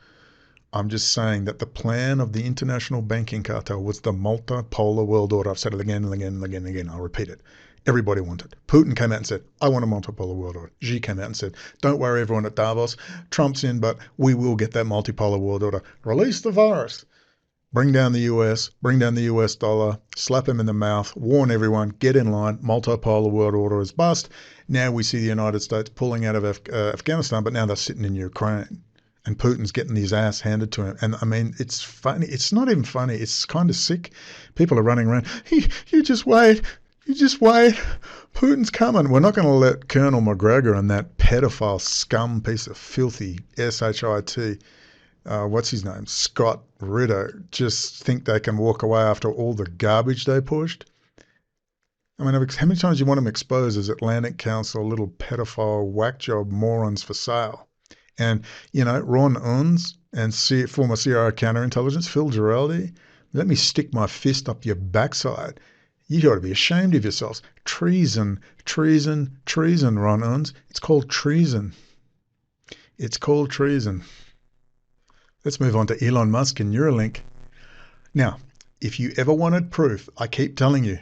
I'm just saying that the plan of the international banking cartel was the multipolar world order. I've said it again and again and again and again. I'll repeat it. Everybody wanted. Putin came out and said, I want a multipolar world order. Xi came out and said, don't worry, everyone at Davos. Trump's in, but we will get that multipolar world order. Release the virus. Bring down the US dollar, slap him in the mouth, warn everyone, get in line, multipolar world order is bust. Now we see the United States pulling out of Afghanistan, but now they're sitting in Ukraine. And Putin's getting his ass handed to him. And I mean, it's funny. It's not even funny. It's kind of sick. People are running around. You just wait. You just wait. Putin's coming. We're not going to let Colonel McGregor and that pedophile scum piece of filthy SHIT, what's his name, Scott Ritter, just think they can walk away after all the garbage they pushed. I mean, how many times do you want them exposed as Atlantic Council, little pedophile whack job morons for sale? And, you know, Ron Unz and former CRO counterintelligence, Phil Giraldi, let me stick my fist up your backside. You ought to be ashamed of yourselves. Treason, Ron Unz. It's called treason. It's called treason. Let's move on to Elon Musk and Neuralink. Now, if you ever wanted proof, I keep telling you,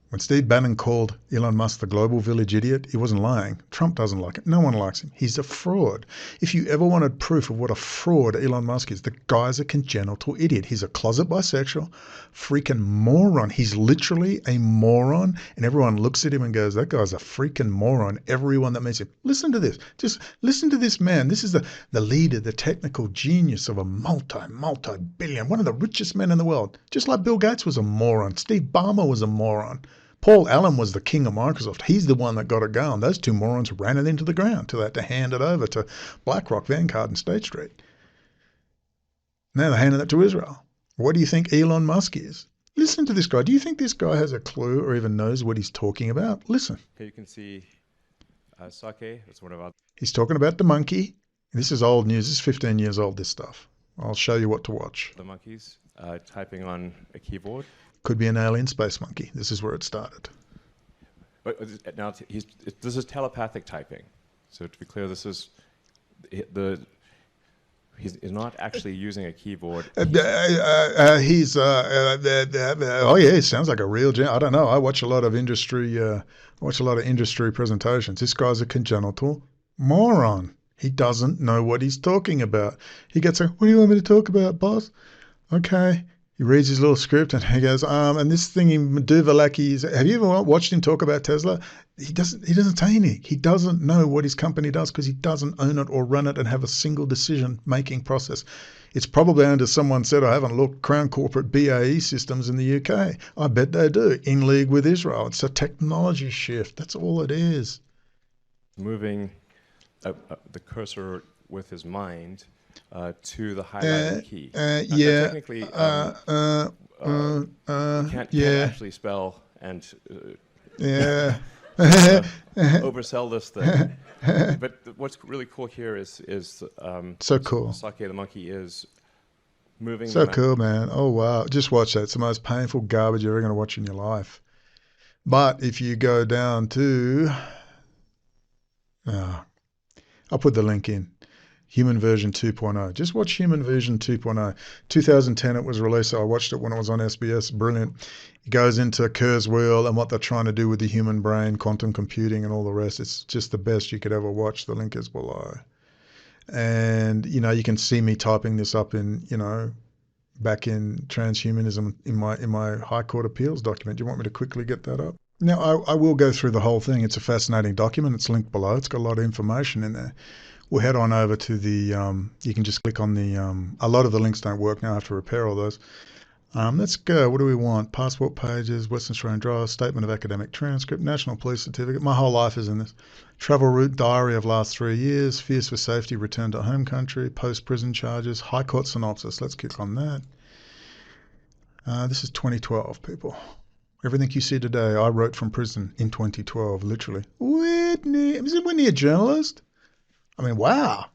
when Steve Bannon called Elon Musk the global village idiot, he wasn't lying. Trump doesn't like him. No one likes him. He's a fraud. If you ever wanted proof of what a fraud Elon Musk is, the guy's a congenital idiot. He's a closet bisexual, freaking moron. He's literally a moron, and everyone looks at him and goes, that guy's a freaking moron. Everyone that meets him. Listen to this. Just listen to this man. This is the leader, the technical genius of a multi-billion, one of the richest men in the world. Just like Bill Gates was a moron. Steve Ballmer was a moron. Paul Allen was the king of Microsoft. He's the one that got it going. Those two morons ran it into the ground till they had to hand it over to BlackRock, Vanguard, and State Street. Now they're handing it to Israel. What do you think Elon Musk is? Listen to this guy. Do you think this guy has a clue or even knows what he's talking about? Listen. Okay, you can see Sake. That's one of our. He's talking about the monkey. This is old news. This is 15 years old, this stuff. I'll show you what to watch. The monkeys typing on a keyboard. Could be an alien space monkey. This is where it started. But now this is telepathic typing. So to be clear, this is he's not actually using a keyboard. Oh yeah, he sounds like a real gen. I don't know. I watch a lot of industry presentations. This guy's a congenital moron. He doesn't know what he's talking about. He gets like, what do you want me to talk about, boss? Okay. He reads his little script and he goes, and this thing in Duvalaki's, have you ever watched him talk about Tesla? He doesn't say anything. He doesn't know what his company does because he doesn't own it or run it and have a single decision-making process. It's probably owned, as someone said, I haven't looked, Crown Corporate BAE Systems in the UK. I bet they do, in league with Israel. It's a technology shift. That's all it is. Moving the cursor with his mind to the highlighted key. Technically, can't actually spell and oversell this thing. But what's really cool here is so cool. Sake the monkey is moving. So cool, man. Oh wow! Just watch that. It's the most painful garbage you're ever going to watch in your life. But if you go down to, I'll put the link in. Human version 2.0. Just watch Human version 2.0. 2010 it was released. So I watched it when it was on SBS. Brilliant. It goes into Kurzweil and what they're trying to do with the human brain, quantum computing and all the rest. It's just the best you could ever watch. The link is below. And, you know, you can see me typing this up in, you know, back in transhumanism in my High Court appeals document. Do you want me to quickly get that up? Now, I will go through the whole thing. It's a fascinating document. It's linked below. It's got a lot of information in there. We'll head on over to the, you can just click on the, a lot of the links don't work now. I have to repair all those. Let's go. What do we want? Passport pages, Western Australian Drive, Statement of Academic Transcript, National Police Certificate. My whole life is in this. Travel route, diary of last 3 years, fears for safety, return to home country, post-prison charges, High Court synopsis. Let's click on that. This is 2012, people. Everything you see today, I wrote from prison in 2012, literally. Whitney. Is Whitney a journalist? I mean, wow.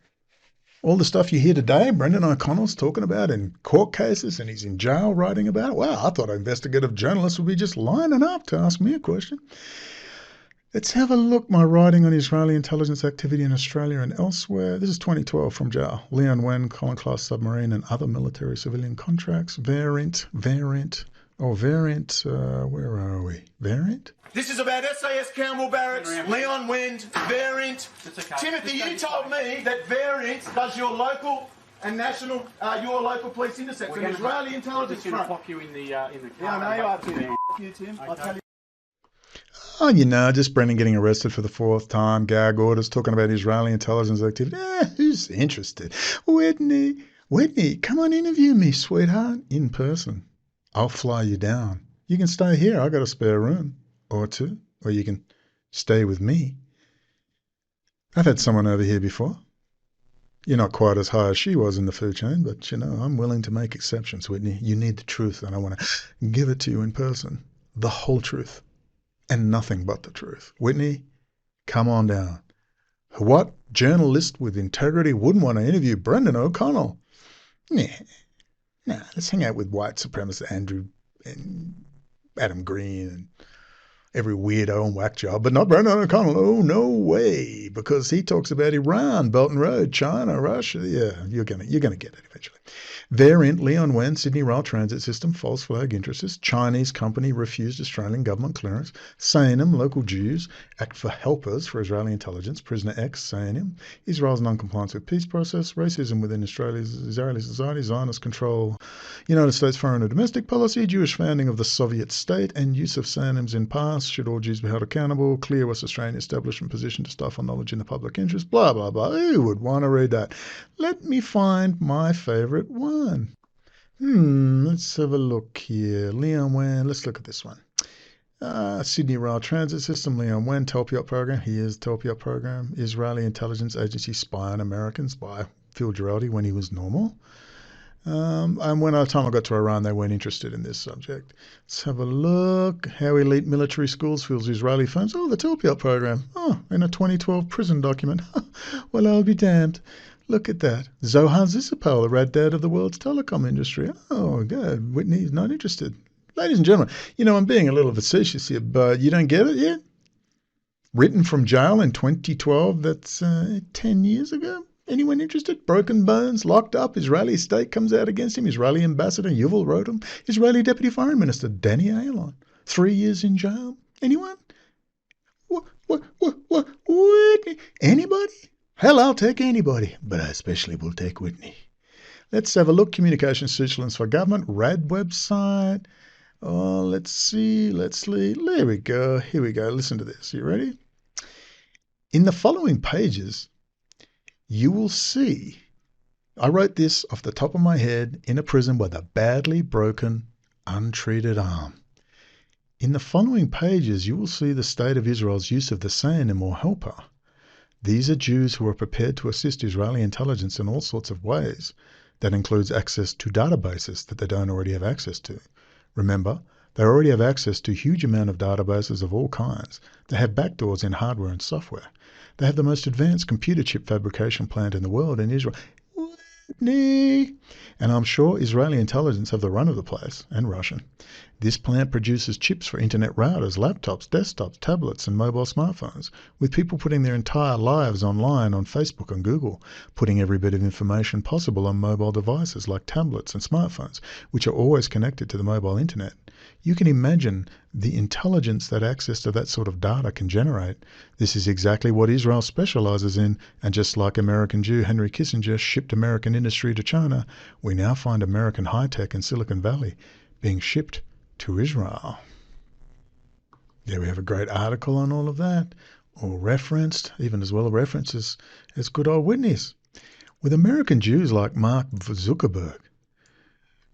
All the stuff you hear today, Brendan O'Connell's talking about in court cases and he's in jail writing about it. Wow, I thought investigative journalists would be just lining up to ask me a question. Let's have a look. My writing on Israeli intelligence activity in Australia and elsewhere. This is 2012 from jail. Leon Wen, Collin-class submarine and other military civilian contracts. Variant, where are we? Variant? This is about SAS Campbell Barracks, Leon Wind, Variant. Timothy, you told me that Variant does your local and national, your local police intercepts, an Israeli intelligence front. Pop you in the car. Yeah, I know you are, Tim. You, Tim. I'll tell you. Oh, you know, just Brendan getting arrested for the 4th time, gag orders, talking about Israeli intelligence activity. Who's interested? Whitney, come on, interview me, sweetheart, in person. I'll fly you down. You can stay here. I got a spare room or two, or you can stay with me. I've had someone over here before. You're not quite as high as she was in the food chain, but, you know, I'm willing to make exceptions, Whitney. You need the truth, and I want to give it to you in person. The whole truth, and nothing but the truth. Whitney, come on down. What journalist with integrity wouldn't want to interview Brendan O'Connell? Nah, let's hang out with white supremacist Andrew and Adam Green and every weirdo and whack job, but not Brendan O'Connell. Oh, no way, because he talks about Iran, Belt and Road, China, Russia. Yeah, you're gonna get it eventually. Variant, Leon Wen, Sydney Rail Transit System, false flag interests. Chinese company refused Australian government clearance. Sayanim, local Jews, act for helpers for Israeli intelligence. Prisoner X, Sayanim. Israel's non-compliance with peace process. Racism within Australia's Israeli society. Zionist control. United States foreign and domestic policy. Jewish founding of the Soviet state and use of Sayanims in past. Should all Jews be held accountable? Clear West Australian establishment position to stifle knowledge in the public interest. Blah, blah, blah. Who would want to read that? Let me find my favorite one. Let's have a look here. Leon Wen, let's look at this one. Sydney Rail Transit System, Leon Wen, Telpiot Program. Here's Telpiot Program. Israeli Intelligence Agency spy on Americans by Phil Giraldi when he was normal. And when by the time I got to Iran, they weren't interested in this subject. Let's have a look. How elite military schools fills Israeli phones. Oh, the Telpiot Program. Oh, in a 2012 prison document. Well, I'll be damned. Look at that. Zohan Zisapel, the rat dad of the world's telecom industry. Oh, good. Whitney's not interested. Ladies and gentlemen, you know, I'm being a little facetious here, but you don't get it yet? Written from jail in 2012, that's 10 years ago. Anyone interested? Broken bones, locked up. Israeli state comes out against him. Israeli ambassador Yuval wrote him. Israeli deputy foreign minister Danny Ayalon. 3 years in jail. Anyone? What? Whitney? Anybody? Hell, I'll take anybody, but I especially will take Whitney. Let's have a look. Communication Switzerland's for Government. RAD website. Oh, let's see. There we go. Here we go. Listen to this. You ready? In the following pages, you will see, I wrote this off the top of my head in a prison with a badly broken, untreated arm. In the following pages, you will see the state of Israel's use of the Sayanim or helper. These are Jews who are prepared to assist Israeli intelligence in all sorts of ways. That includes access to databases that they don't already have access to. Remember, they already have access to a huge amount of databases of all kinds. They have backdoors in hardware and software. They have the most advanced computer chip fabrication plant in the world in Israel. Whitney. And I'm sure Israeli intelligence have the run of the place, and Russian. This plant produces chips for internet routers, laptops, desktops, tablets, and mobile smartphones, with people putting their entire lives online on Facebook and Google, putting every bit of information possible on mobile devices like tablets and smartphones, which are always connected to the mobile internet. You can imagine the intelligence that access to that sort of data can generate. This is exactly what Israel specializes in, and just like American Jew Henry Kissinger shipped American industry to China, we now find American high-tech in Silicon Valley being shipped to Israel. There we have a great article on all of that, all referenced, even as well references as good old Whitney's. With American Jews like Mark Zuckerberg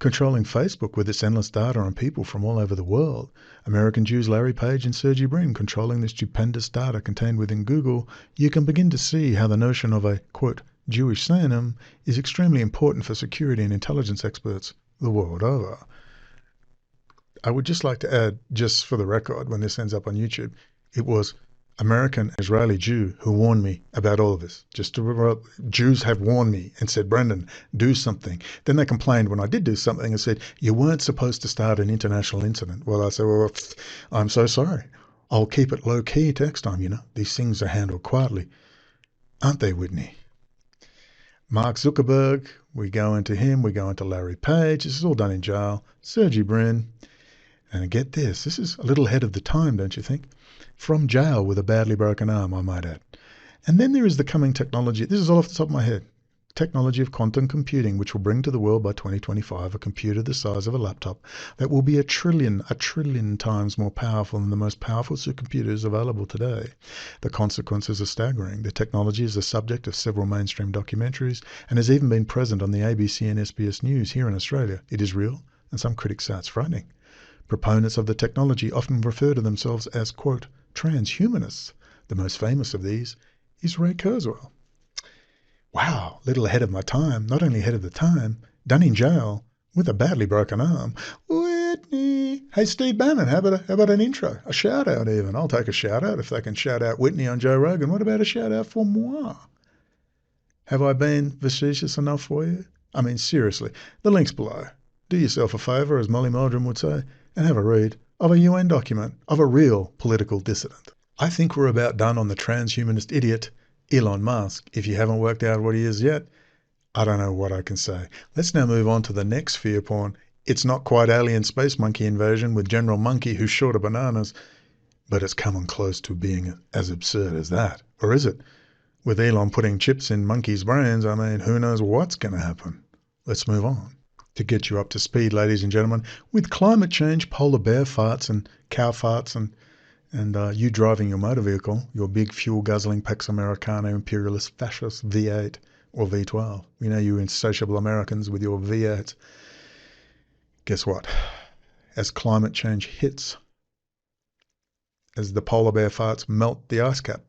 controlling Facebook with its endless data on people from all over the world, American Jews Larry Page and Sergey Brin controlling the stupendous data contained within Google, you can begin to see how the notion of a, quote, Jewish synonym is extremely important for security and intelligence experts the world over. I would just like to add, just for the record, when this ends up on YouTube, it was American Israeli Jew who warned me about all of this. Jews have warned me and said, Brendan, do something. Then they complained when I did do something and said, you weren't supposed to start an international incident. Well, I said, well, I'm so sorry. I'll keep it low key next time, you know. These things are handled quietly. Aren't they, Whitney? Mark Zuckerberg, we go into him, we go into Larry Page. This is all done in jail. Sergey Brin. And get this is a little ahead of the time, don't you think? From jail with a badly broken arm, I might add. And then there is the coming technology. This is all off the top of my head. Technology of quantum computing, which will bring to the world by 2025 a computer the size of a laptop that will be a trillion times more powerful than the most powerful supercomputers available today. The consequences are staggering. The technology is the subject of several mainstream documentaries and has even been present on the ABC and SBS News here in Australia. It is real, and some critics say it's frightening. Proponents of the technology often refer to themselves as, quote, transhumanists. The most famous of these is Ray Kurzweil. Wow, little ahead of my time, not only ahead of the time, done in jail with a badly broken arm. Whitney. Hey, Steve Bannon, how about an intro? A shout out even. I'll take a shout out if they can shout out Whitney on Joe Rogan. What about a shout out for moi? Have I been facetious enough for you? I mean, seriously, the link's below. Do yourself a favour, as Molly Meldrum would say, and have a read of a UN document of a real political dissident. I think we're about done on the transhumanist idiot, Elon Musk. If you haven't worked out what he is yet, I don't know what I can say. Let's now move on to the next fear porn. It's not quite alien space monkey invasion with General Monkey who's short of bananas, but it's coming close to being as absurd as that. Or is it? With Elon putting chips in monkeys' brains, I mean, who knows what's going to happen? Let's move on. To get you up to speed, ladies and gentlemen, with climate change, polar bear farts and cow farts and you driving your motor vehicle, your big fuel-guzzling Pax Americana imperialist fascist V8 or V12. You know, you insatiable Americans with your V8. Guess what? As climate change hits, as the polar bear farts melt the ice cap,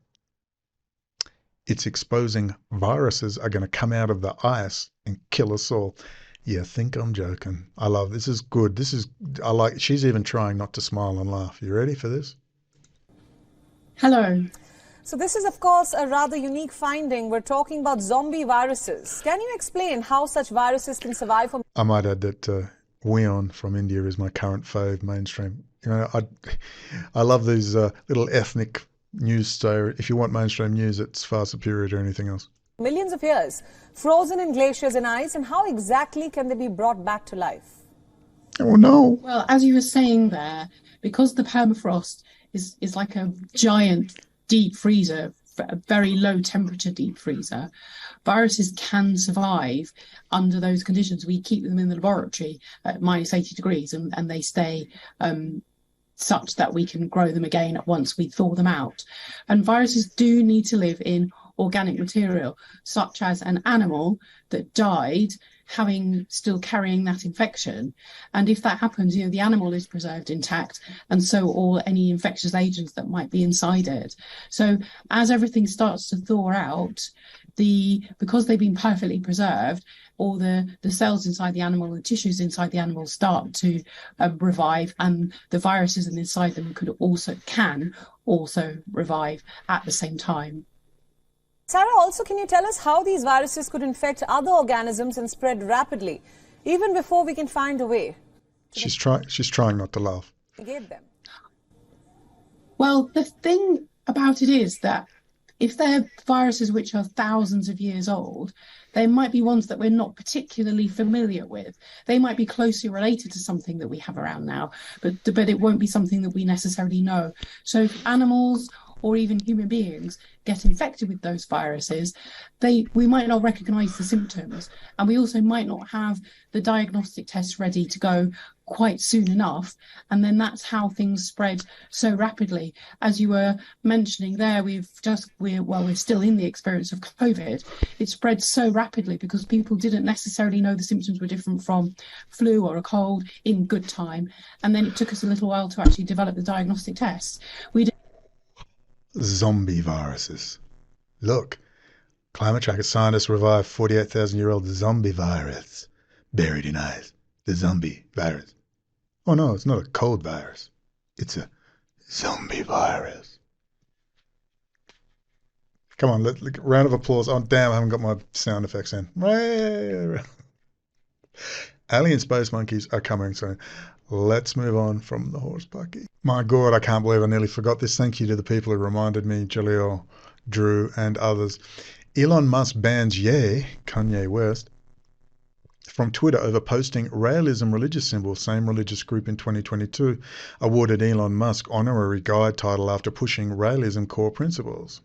it's exposing viruses are going to come out of the ice and kill us all. Yeah, think I'm joking. I love this. Is good. I like. She's even trying not to smile and laugh. You ready for this? Hello. So this is, of course, a rather unique finding. We're talking about zombie viruses. Can you explain how such viruses can survive for... I might add that Weon from India is my current fave mainstream. You know, I love these little ethnic news. So if you want mainstream news, it's far superior to anything else. Millions of years, frozen in glaciers and ice, and how exactly can they be brought back to life? Oh no. Well, as you were saying there, because the permafrost is like a giant deep freezer, a very low temperature deep freezer, viruses can survive under those conditions. We keep them in the laboratory at minus 80 degrees and they stay such that we can grow them again once we thaw them out. And viruses do need to live in organic material, such as an animal that died still carrying that infection. And if that happens, you know, the animal is preserved intact, and so all any infectious agents that might be inside it. So as everything starts to thaw out, because they've been perfectly preserved, all the cells inside the animal, the tissues inside the animal start to revive, and the viruses inside them can also revive at the same time. Sarah, also, can you tell us how these viruses could infect other organisms and spread rapidly, even before we can find a way? She's trying not to laugh. Gave them. Well, the thing about it is that if they're viruses which are thousands of years old, they might be ones that we're not particularly familiar with. They might be closely related to something that we have around now, but it won't be something that we necessarily know. So if animals or even human beings get infected with those viruses, we might not recognize the symptoms, and we also might not have the diagnostic tests ready to go quite soon enough, and then that's how things spread so rapidly. As you were mentioning there, we're still in the experience of COVID. It spread so rapidly because people didn't necessarily know the symptoms were different from flu or a cold in good time, and then it took us a little while to actually develop the diagnostic tests. Zombie viruses. Look, climate tracker scientists revived 48,000-year-old zombie virus buried in ice. The zombie virus. Oh no, it's not a cold virus. It's a zombie virus. Come on, round of applause. Oh damn, I haven't got my sound effects in. Alien space monkeys are coming soon. Let's move on from the horse bucky. My God, I can't believe I nearly forgot this. Thank you to the people who reminded me, Jaleel, Drew, and others. Elon Musk bans Kanye West, from Twitter over posting realism religious symbol. Same religious group in 2022 awarded Elon Musk honorary guide title after pushing realism core principles.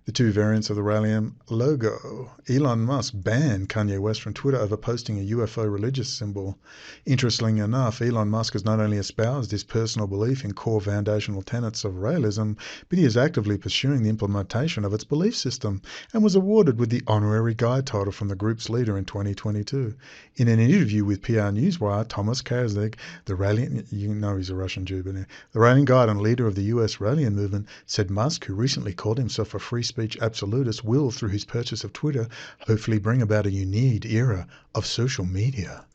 The two variants of the Rallium logo. Elon Musk banned Kanye West from Twitter over posting a UFO religious symbol. Interestingly enough, Elon Musk has not only espoused his personal belief in core foundational tenets of realism, but he is actively pursuing the implementation of its belief system and was awarded with the honorary guide title from the group's leader in 2022. In an interview with PR Newswire, Thomas Kazlik, the Rallium, you know he's a Russian Jew, but the Rallium guide and leader of the US Rallium movement, said Musk, who recently called himself a free speech absolutist, will, through his purchase of Twitter, hopefully bring about a unique era of social media.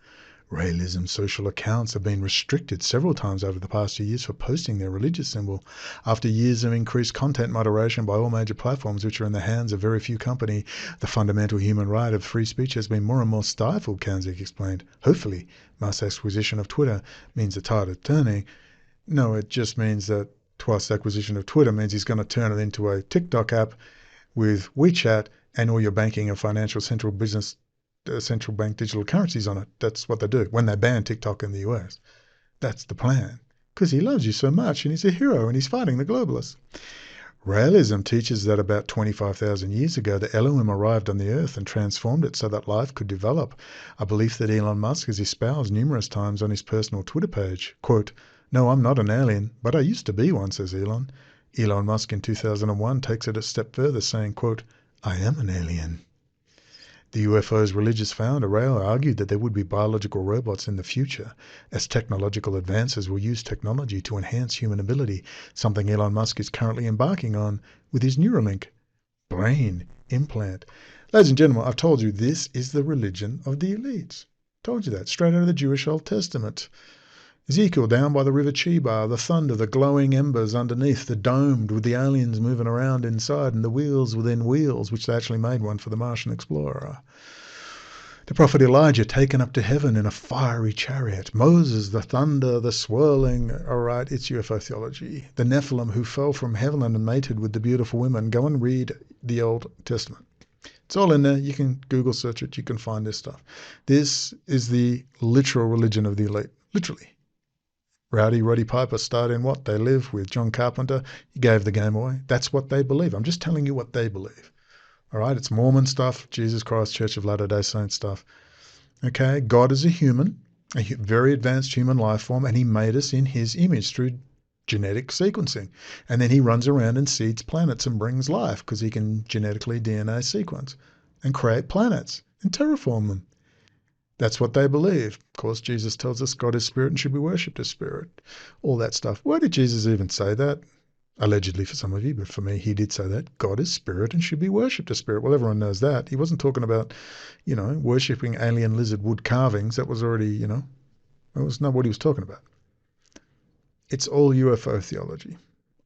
Realism social accounts have been restricted several times over the past 2 years for posting their religious symbol. After years of increased content moderation by all major platforms, which are in the hands of very few companies, the fundamental human right of free speech has been more and more stifled, Kanzik explained. Hopefully, Musk's acquisition of Twitter means the tide is turning. No, it just means that Twist's acquisition of Twitter means he's going to turn it into a TikTok app with WeChat and all your banking and financial central bank digital currencies on it. That's what they do when they ban TikTok in the US. That's the plan. Because he loves you so much and he's a hero and he's fighting the globalists. Realism teaches that about 25,000 years ago, the Elohim arrived on the earth and transformed it so that life could develop, a belief that Elon Musk has espoused numerous times on his personal Twitter page. Quote, "No, I'm not an alien, but I used to be one," says Elon. Elon Musk in 2001 takes it a step further, saying, quote, "I am an alien." The UFO's religious founder, Rael, argued that there would be biological robots in the future, as technological advances will use technology to enhance human ability, something Elon Musk is currently embarking on with his Neuralink brain implant. Ladies and gentlemen, I've told you this is the religion of the elites. Told you that, straight out of the Jewish Old Testament. Ezekiel down by the river Chebar, the thunder, the glowing embers underneath, the domed with the aliens moving around inside, and the wheels within wheels, which they actually made one for the Martian explorer. The prophet Elijah taken up to heaven in a fiery chariot. Moses, the thunder, the swirling. All right, it's UFO theology. The Nephilim who fell from heaven and mated with the beautiful women. Go and read the Old Testament. It's all in there. You can Google search it. You can find this stuff. This is the literal religion of the elite. Literally. Rowdy Roddy Piper starred in what? They Live with John Carpenter. He gave the game away. That's what they believe. I'm just telling you what they believe. All right, it's Mormon stuff, Jesus Christ Church of Latter-day Saints stuff. Okay, God is a human, a very advanced human life form, and he made us in his image through genetic sequencing. And then he runs around and seeds planets and brings life because he can genetically DNA sequence and create planets and terraform them. That's what they believe. Of course, Jesus tells us God is spirit and should be worshipped as spirit. All that stuff. Why did Jesus even say that? Allegedly for some of you, but for me, he did say that. God is spirit and should be worshipped as spirit. Well, everyone knows that. He wasn't talking about, worshipping alien lizard wood carvings. That was already, that was not what he was talking about. It's all UFO theology.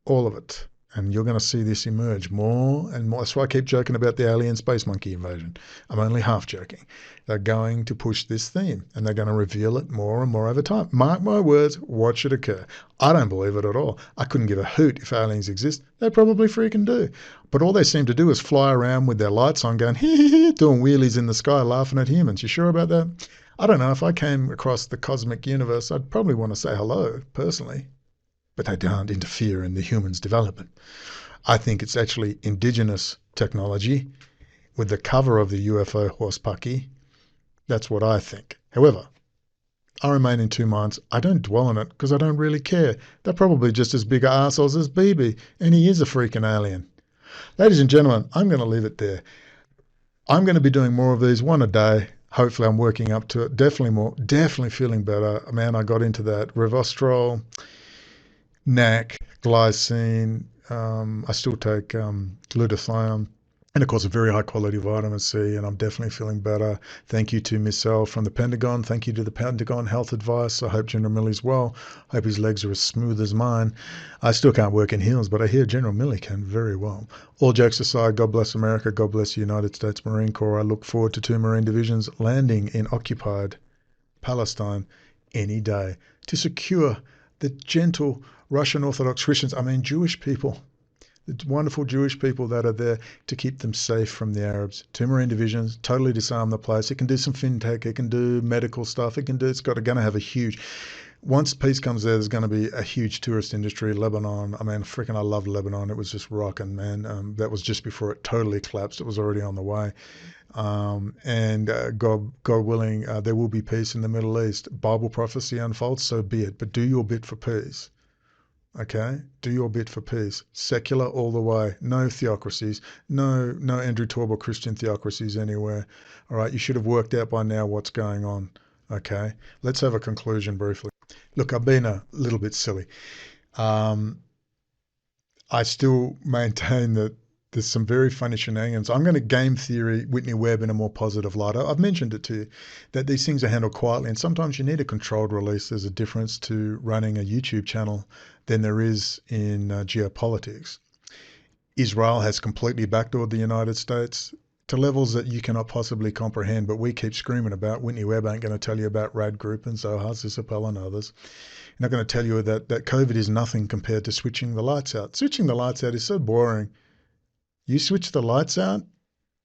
All of it. And you're going to see this emerge more and more. That's why I keep joking about the alien space monkey invasion. I'm only half joking. They're going to push this theme and they're going to reveal it more and more over time. Mark my words, watch it occur. I don't believe it at all. I couldn't give a hoot if aliens exist. They probably freaking do. But all they seem to do is fly around with their lights on going, hee hee hee, doing wheelies in the sky, laughing at humans. You sure about that? I don't know. If I came across the cosmic universe, I'd probably want to say hello, personally. But they don't interfere in the human's development. I think it's actually indigenous technology with the cover of the UFO horsepucky. That's what I think. However, I remain in two minds. I don't dwell on it because I don't really care. They're probably just as big arseholes as BB, and he is a freaking alien. Ladies and gentlemen, I'm going to leave it there. I'm going to be doing more of these, one a day. Hopefully I'm working up to it. Definitely more. Definitely feeling better. Man, I got into that Revostrol, NAC, glycine. I still take glutathione, and of course a very high quality vitamin C, and I'm definitely feeling better. Thank you to Miss L from the Pentagon. Thank you to the Pentagon Health Advice. I hope General Milley's well. Hope his legs are as smooth as mine. I still can't work in heels, but I hear General Milley can very well. All jokes aside, God bless America. God bless the United States Marine Corps. I look forward to 2 Marine divisions landing in occupied Palestine any day to secure the gentle Russian Orthodox Christians, Jewish people, the wonderful Jewish people that are there to keep them safe from the Arabs. 2 Marine divisions, totally disarm the place. It can do some fintech, it can do medical stuff, it's going to have a huge, once peace comes there's going to be a huge tourist industry. Lebanon, I love Lebanon. It was just rocking, man. That was just before it totally collapsed. It was already on the way. God willing, there will be peace in the Middle East. Bible prophecy unfolds, so be it. But do your bit for peace. Okay? Do your bit for peace. Secular all the way. No theocracies. No Andrew Torba Christian theocracies anywhere. All right? You should have worked out by now what's going on. Okay? Let's have a conclusion briefly. Look, I've been a little bit silly. I still maintain that there's some very funny shenanigans. I'm going to game theory Whitney Webb in a more positive light. I've mentioned it to you, that these things are handled quietly, and sometimes you need a controlled release. There's a difference to running a YouTube channel than there is in geopolitics. Israel has completely backdoored the United States to levels that you cannot possibly comprehend, but we keep screaming about. Whitney Webb ain't going to tell you about Rad Group and Zohar Sisapel and others. Not going to tell you that COVID is nothing compared to switching the lights out. Switching the lights out is so boring. You switch the lights out,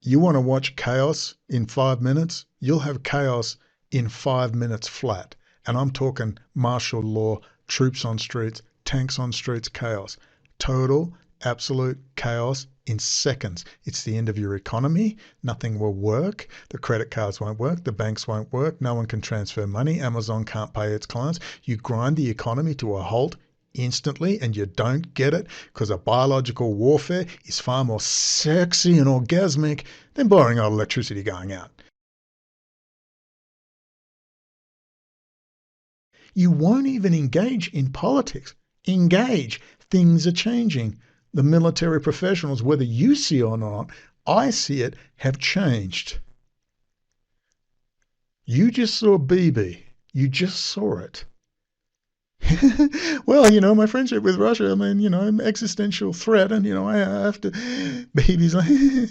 you want to watch chaos in 5 minutes, you'll have chaos in 5 minutes flat. And I'm talking martial law, troops on streets, tanks on streets, chaos. Total, absolute chaos in seconds. It's the end of your economy. Nothing will work. The credit cards won't work. The banks won't work. No one can transfer money. Amazon can't pay its clients. You grind the economy to a halt instantly, and you don't get it because a biological warfare is far more sexy and orgasmic than boring old electricity going out. You won't even engage in politics. Engage. Things are changing. The military professionals, whether you see or not, I see it, have changed. You just saw BB. You just saw it. Well, my friendship with Russia, existential threat, and, I have to, baby's like,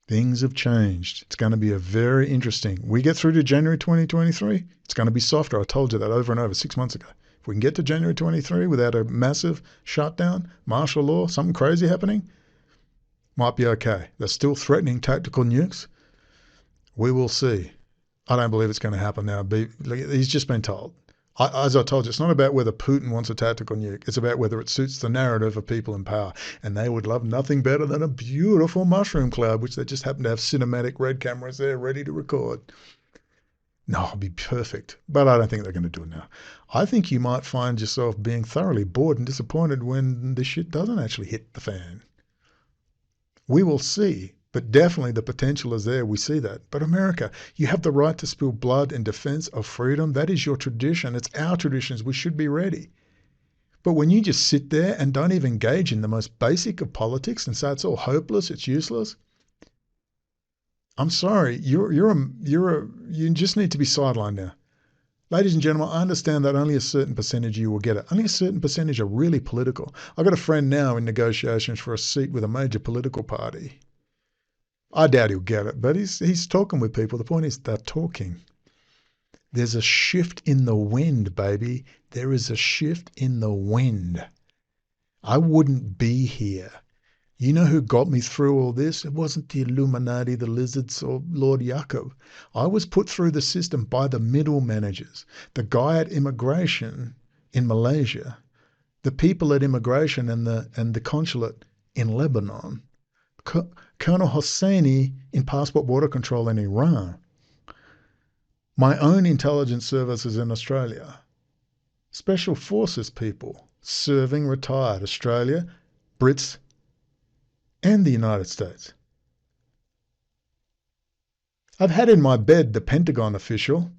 things have changed. It's going to be a very interesting, we get through to January 2023, it's going to be softer. I told you that over and over 6 months ago. If we can get to January 23 without a massive shutdown, martial law, something crazy happening, might be okay. They're still threatening tactical nukes. We will see. I don't believe it's going to happen now. He's just been told. As I told you, it's not about whether Putin wants a tactical nuke. It's about whether it suits the narrative of people in power. And they would love nothing better than a beautiful mushroom cloud, which they just happen to have cinematic red cameras there ready to record. No, it'll be perfect. But I don't think they're going to do it now. I think you might find yourself being thoroughly bored and disappointed when the shit doesn't actually hit the fan. We will see. But definitely the potential is there. We see that. But America, you have the right to spill blood in defense of freedom. That is your tradition. It's our traditions. We should be ready. But when you just sit there and don't even engage in the most basic of politics and say it's all hopeless, it's useless, I'm sorry. You just need to be sidelined now. Ladies and gentlemen, I understand that only a certain percentage of you will get it. Only a certain percentage are really political. I've got a friend now in negotiations for a seat with a major political party. I doubt he'll get it, but he's talking with people. The point is they're talking. There's a shift in the wind, baby. There is a shift in the wind. I wouldn't be here. You know who got me through all this? It wasn't the Illuminati, the lizards, or Lord Jacob. I was put through the system by the middle managers, the guy at immigration in Malaysia, the people at immigration and the consulate in Lebanon, Colonel Hosseini in passport border control in Iran, my own intelligence services in Australia, special forces people serving retired Australia, Brits, and the United States. I've had in my bed the Pentagon official,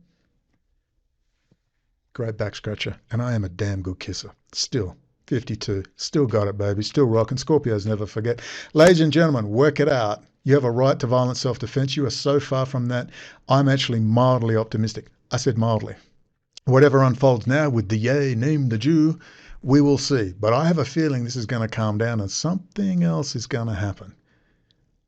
great back scratcher, and I am a damn good kisser. Still, 52, still got it, baby, still rocking. Scorpios never forget. Ladies and gentlemen, work it out. You have a right to violent self-defense. You are so far from that. I'm actually mildly optimistic. I said mildly. Whatever unfolds now with the yay, name the Jew, we will see. But I have a feeling this is going to calm down and something else is going to happen.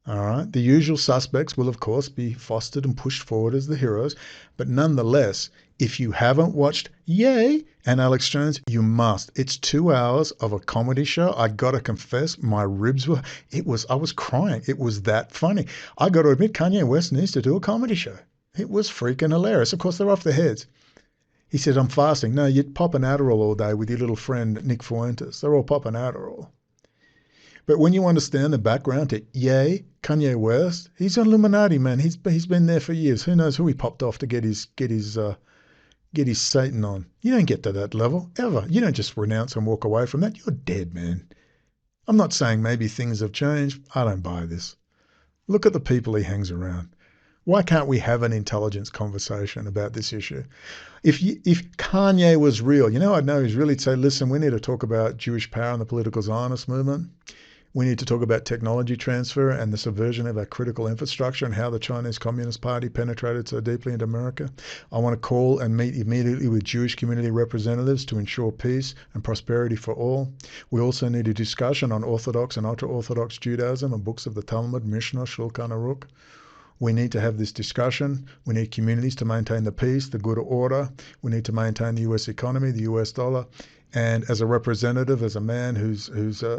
All right. The usual suspects will, of course, be fostered and pushed forward as the heroes. But nonetheless, if you haven't watched Yay and Alex Jones, you must. It's 2 hours of a comedy show. I got to confess, my ribs were, I was crying. It was that funny. I got to admit, Kanye West needs to do a comedy show. It was freaking hilarious. Of course, they're off their heads. He said, I'm fasting. No, you'd pop an Adderall all day with your little friend, Nick Fuentes. They're all popping Adderall. But when you understand the background to Ye, Kanye West, he's an Illuminati, man. He's been there for years. Who knows who he popped off to get his Satan on. You don't get to that level, ever. You don't just renounce and walk away from that. You're dead, man. I'm not saying maybe things have changed. I don't buy this. Look at the people he hangs around. Why can't we have an intelligence conversation about this issue? If Kanye was real, you know, I'd know he's really say, listen, we need to talk about Jewish power and the political Zionist movement. We need to talk about technology transfer and the subversion of our critical infrastructure and how the Chinese Communist Party penetrated so deeply into America. I want to call and meet immediately with Jewish community representatives to ensure peace and prosperity for all. We also need a discussion on Orthodox and ultra-Orthodox Judaism and books of the Talmud, Mishnah, Shulchan Aruch. We need to have this discussion. We need communities to maintain the peace, the good order. We need to maintain the U.S. economy, the U.S. dollar. And as a representative, as a man who's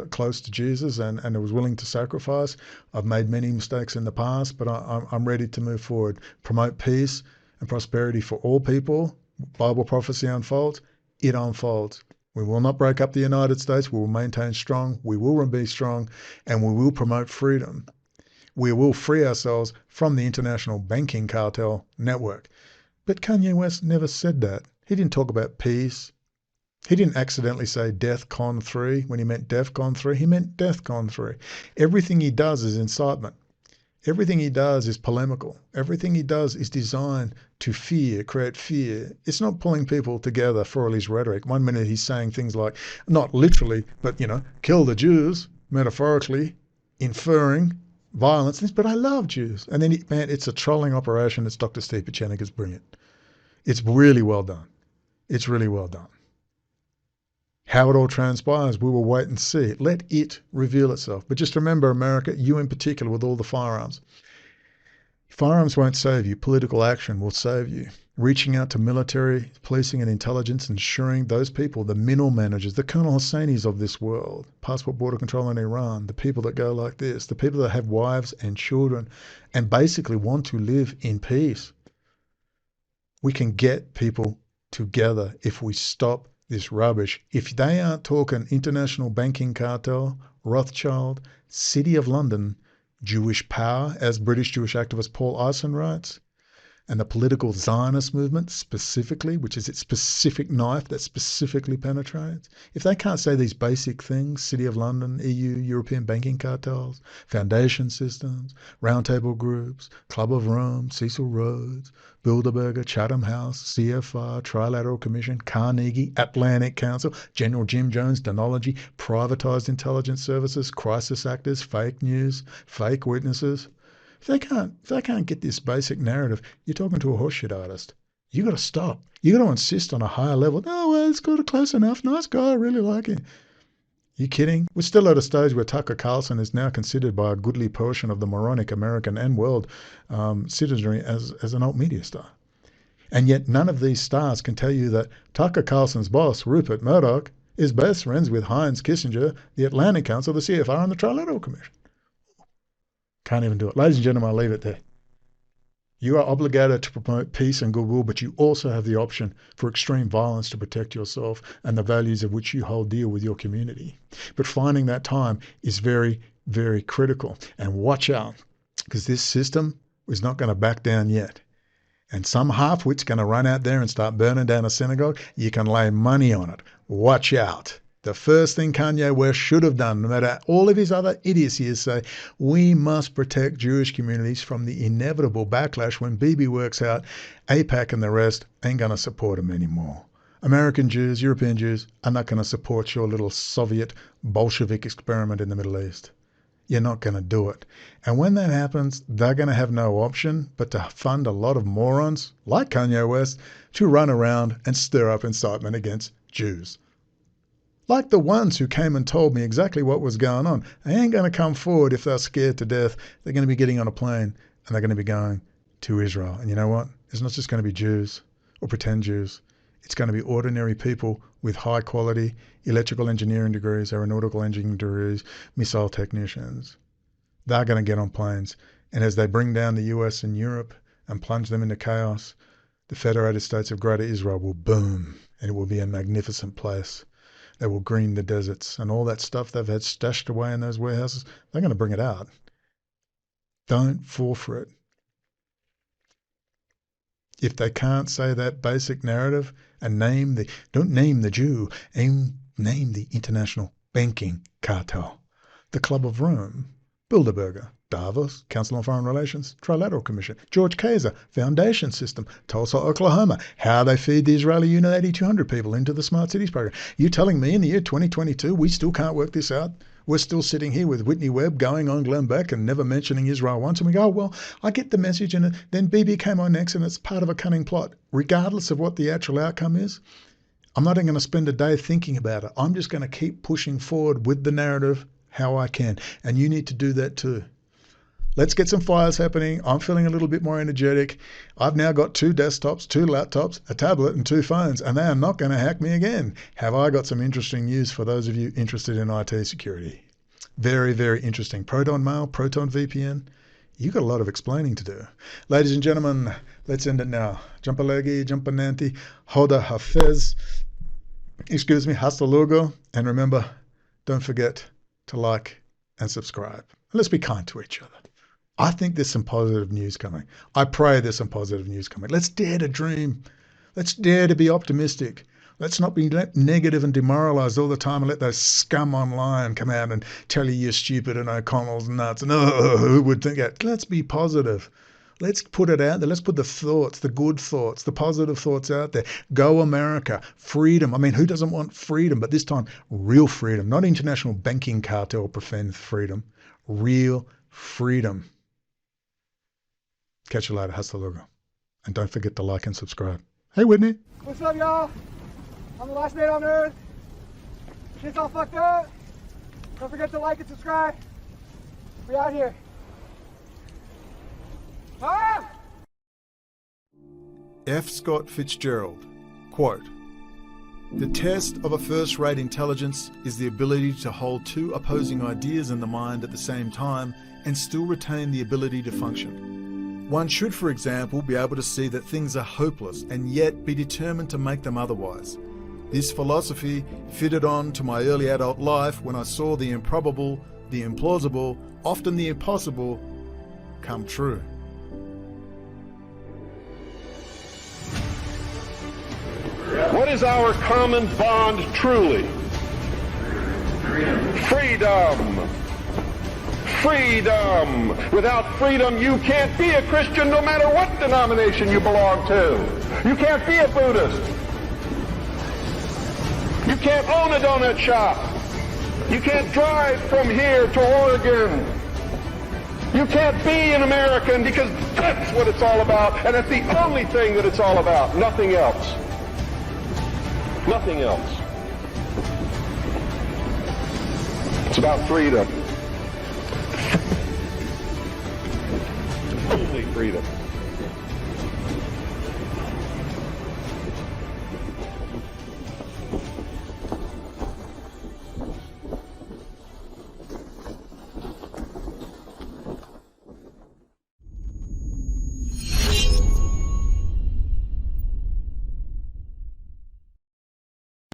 close to Jesus and was willing to sacrifice, I've made many mistakes in the past, but I'm ready to move forward. Promote peace and prosperity for all people. Bible prophecy unfolds. It unfolds. We will not break up the United States. We will maintain strong. We will be strong. And we will promote freedom. We will free ourselves from the international banking cartel network. But Kanye West never said that. He didn't talk about peace. He didn't accidentally say DEFCON 3 when he meant DEFCON 3. He meant DEFCON 3. Everything he does is incitement. Everything he does is polemical. Everything he does is designed to create fear. It's not pulling people together for all his rhetoric. 1 minute he's saying things like, not literally, but, kill the Jews, metaphorically, inferring violence, but I love Jews. And then, it's a trolling operation. It's Dr. Steve Pieczenik is brilliant. It's really well done. It's really well done. How it all transpires, we will wait and see. Let it reveal itself. But just remember, America, you in particular with all the firearms. Firearms won't save you. Political action will save you. Reaching out to military, policing and intelligence, ensuring those people, the middle managers, the Colonel Hosseinis of this world, passport border control in Iran, the people that go like this, the people that have wives and children and basically want to live in peace. We can get people together if we stop this rubbish. If they aren't talking international banking cartel, Rothschild, City of London, Jewish power, as British Jewish activist Paul Eisen writes, and the political Zionist movement specifically, which is its specific knife that specifically penetrates, if they can't say these basic things, City of London, EU, European banking cartels, foundation systems, roundtable groups, Club of Rome, Cecil Rhodes, Bilderberger, Chatham House, CFR, Trilateral Commission, Carnegie, Atlantic Council, General Jim Jones, Denology, privatized intelligence services, crisis actors, fake news, fake witnesses. If they can't get this basic narrative, you're talking to a horseshit artist. You got to stop. You got to insist on a higher level. No, well, it's got a close enough. Nice guy. I really like him. You kidding? We're still at a stage where Tucker Carlson is now considered by a goodly portion of the moronic American and world citizenry as an alt media star. And yet none of these stars can tell you that Tucker Carlson's boss, Rupert Murdoch, is best friends with Heinz Kissinger, the Atlantic Council, the CFR, and the Trilateral Commission. Can't even do it. Ladies and gentlemen, I'll leave it there. You are obligated to promote peace and goodwill, but you also have the option for extreme violence to protect yourself and the values of which you hold dear with your community. But finding that time is very, very critical. And watch out, because this system is not going to back down yet. And some half-wit's going to run out there and start burning down a synagogue. You can lay money on it. Watch out. The first thing Kanye West should have done, no matter all of his other idiocy, is say, we must protect Jewish communities from the inevitable backlash when Bibi works out AIPAC and the rest ain't going to support him anymore. American Jews, European Jews are not going to support your little Soviet Bolshevik experiment in the Middle East. You're not going to do it. And when that happens, they're going to have no option but to fund a lot of morons like Kanye West to run around and stir up incitement against Jews. Like the ones who came and told me exactly what was going on. They ain't going to come forward if they're scared to death. They're going to be getting on a plane and they're going to be going to Israel. And you know what? It's not just going to be Jews or pretend Jews. It's going to be ordinary people with high quality electrical engineering degrees, aeronautical engineering degrees, missile technicians. They're going to get on planes. And as they bring down the US and Europe and plunge them into chaos, the Federated States of Greater Israel will boom, and it will be a magnificent place. They will green the deserts and all that stuff they've had stashed away in those warehouses. They're going to bring it out. Don't fall for it. If they can't say that basic narrative and don't name the Jew, name the international banking cartel, the Club of Rome, Bilderberger, Davos, Council on Foreign Relations, Trilateral Commission, George Kaiser, Foundation System, Tulsa, Oklahoma, how they feed the Israeli Unit 8200 people into the Smart Cities program. You're telling me in the year 2022 we still can't work this out? We're still sitting here with Whitney Webb going on Glenn Beck and never mentioning Israel once, and we go, oh, well, I get the message, and then Bibi came on next and it's part of a cunning plot. Regardless of what the actual outcome is, I'm not going to spend a day thinking about it. I'm just going to keep pushing forward with the narrative how I can, and you need to do that too. Let's get some fires happening. I'm feeling a little bit more energetic. I've now got 2 desktops, 2 laptops, a tablet, and 2 phones, and they are not going to hack me again. Have I got some interesting news for those of you interested in IT security? Very, very interesting. Proton Mail, Proton VPN. You've got a lot of explaining to do. Ladies and gentlemen, let's end it now. Jumpalegi, Jumpananti, Hoda Hafez. Excuse me, hasta luego. And remember, don't forget to like and subscribe. Let's be kind to each other. I think there's some positive news coming. I pray there's some positive news coming. Let's dare to dream. Let's dare to be optimistic. Let's not be negative and demoralized all the time and let those scum online come out and tell you you're stupid and O'Connell's nuts. And who would think that? Let's be positive. Let's put it out there. Let's put the thoughts, the good thoughts, the positive thoughts out there. Go America. Freedom. I mean, who doesn't want freedom? But this time, real freedom. Not international banking cartel pretend freedom. Real freedom. Catch you later. Hasta luego. And don't forget to like and subscribe. Hey, Whitney. What's up, y'all? I'm the last man on earth. Shit's all fucked up. Don't forget to like and subscribe. We out here. Ah! F. Scott Fitzgerald, quote, "The test of a first-rate intelligence is the ability to hold 2 opposing ideas in the mind at the same time and still retain the ability to function. One should, for example, be able to see that things are hopeless and yet be determined to make them otherwise. This philosophy fitted on to my early adult life when I saw the improbable, the implausible, often the impossible, come true." What is our common bond truly? Freedom. Freedom. Without freedom, you can't be a Christian no matter what denomination you belong to. You can't be a Buddhist. You can't own a donut shop. You can't drive from here to Oregon. You can't be an American because that's what it's all about, and that's the only thing that it's all about. Nothing else. Nothing else. It's about freedom. Only freedom.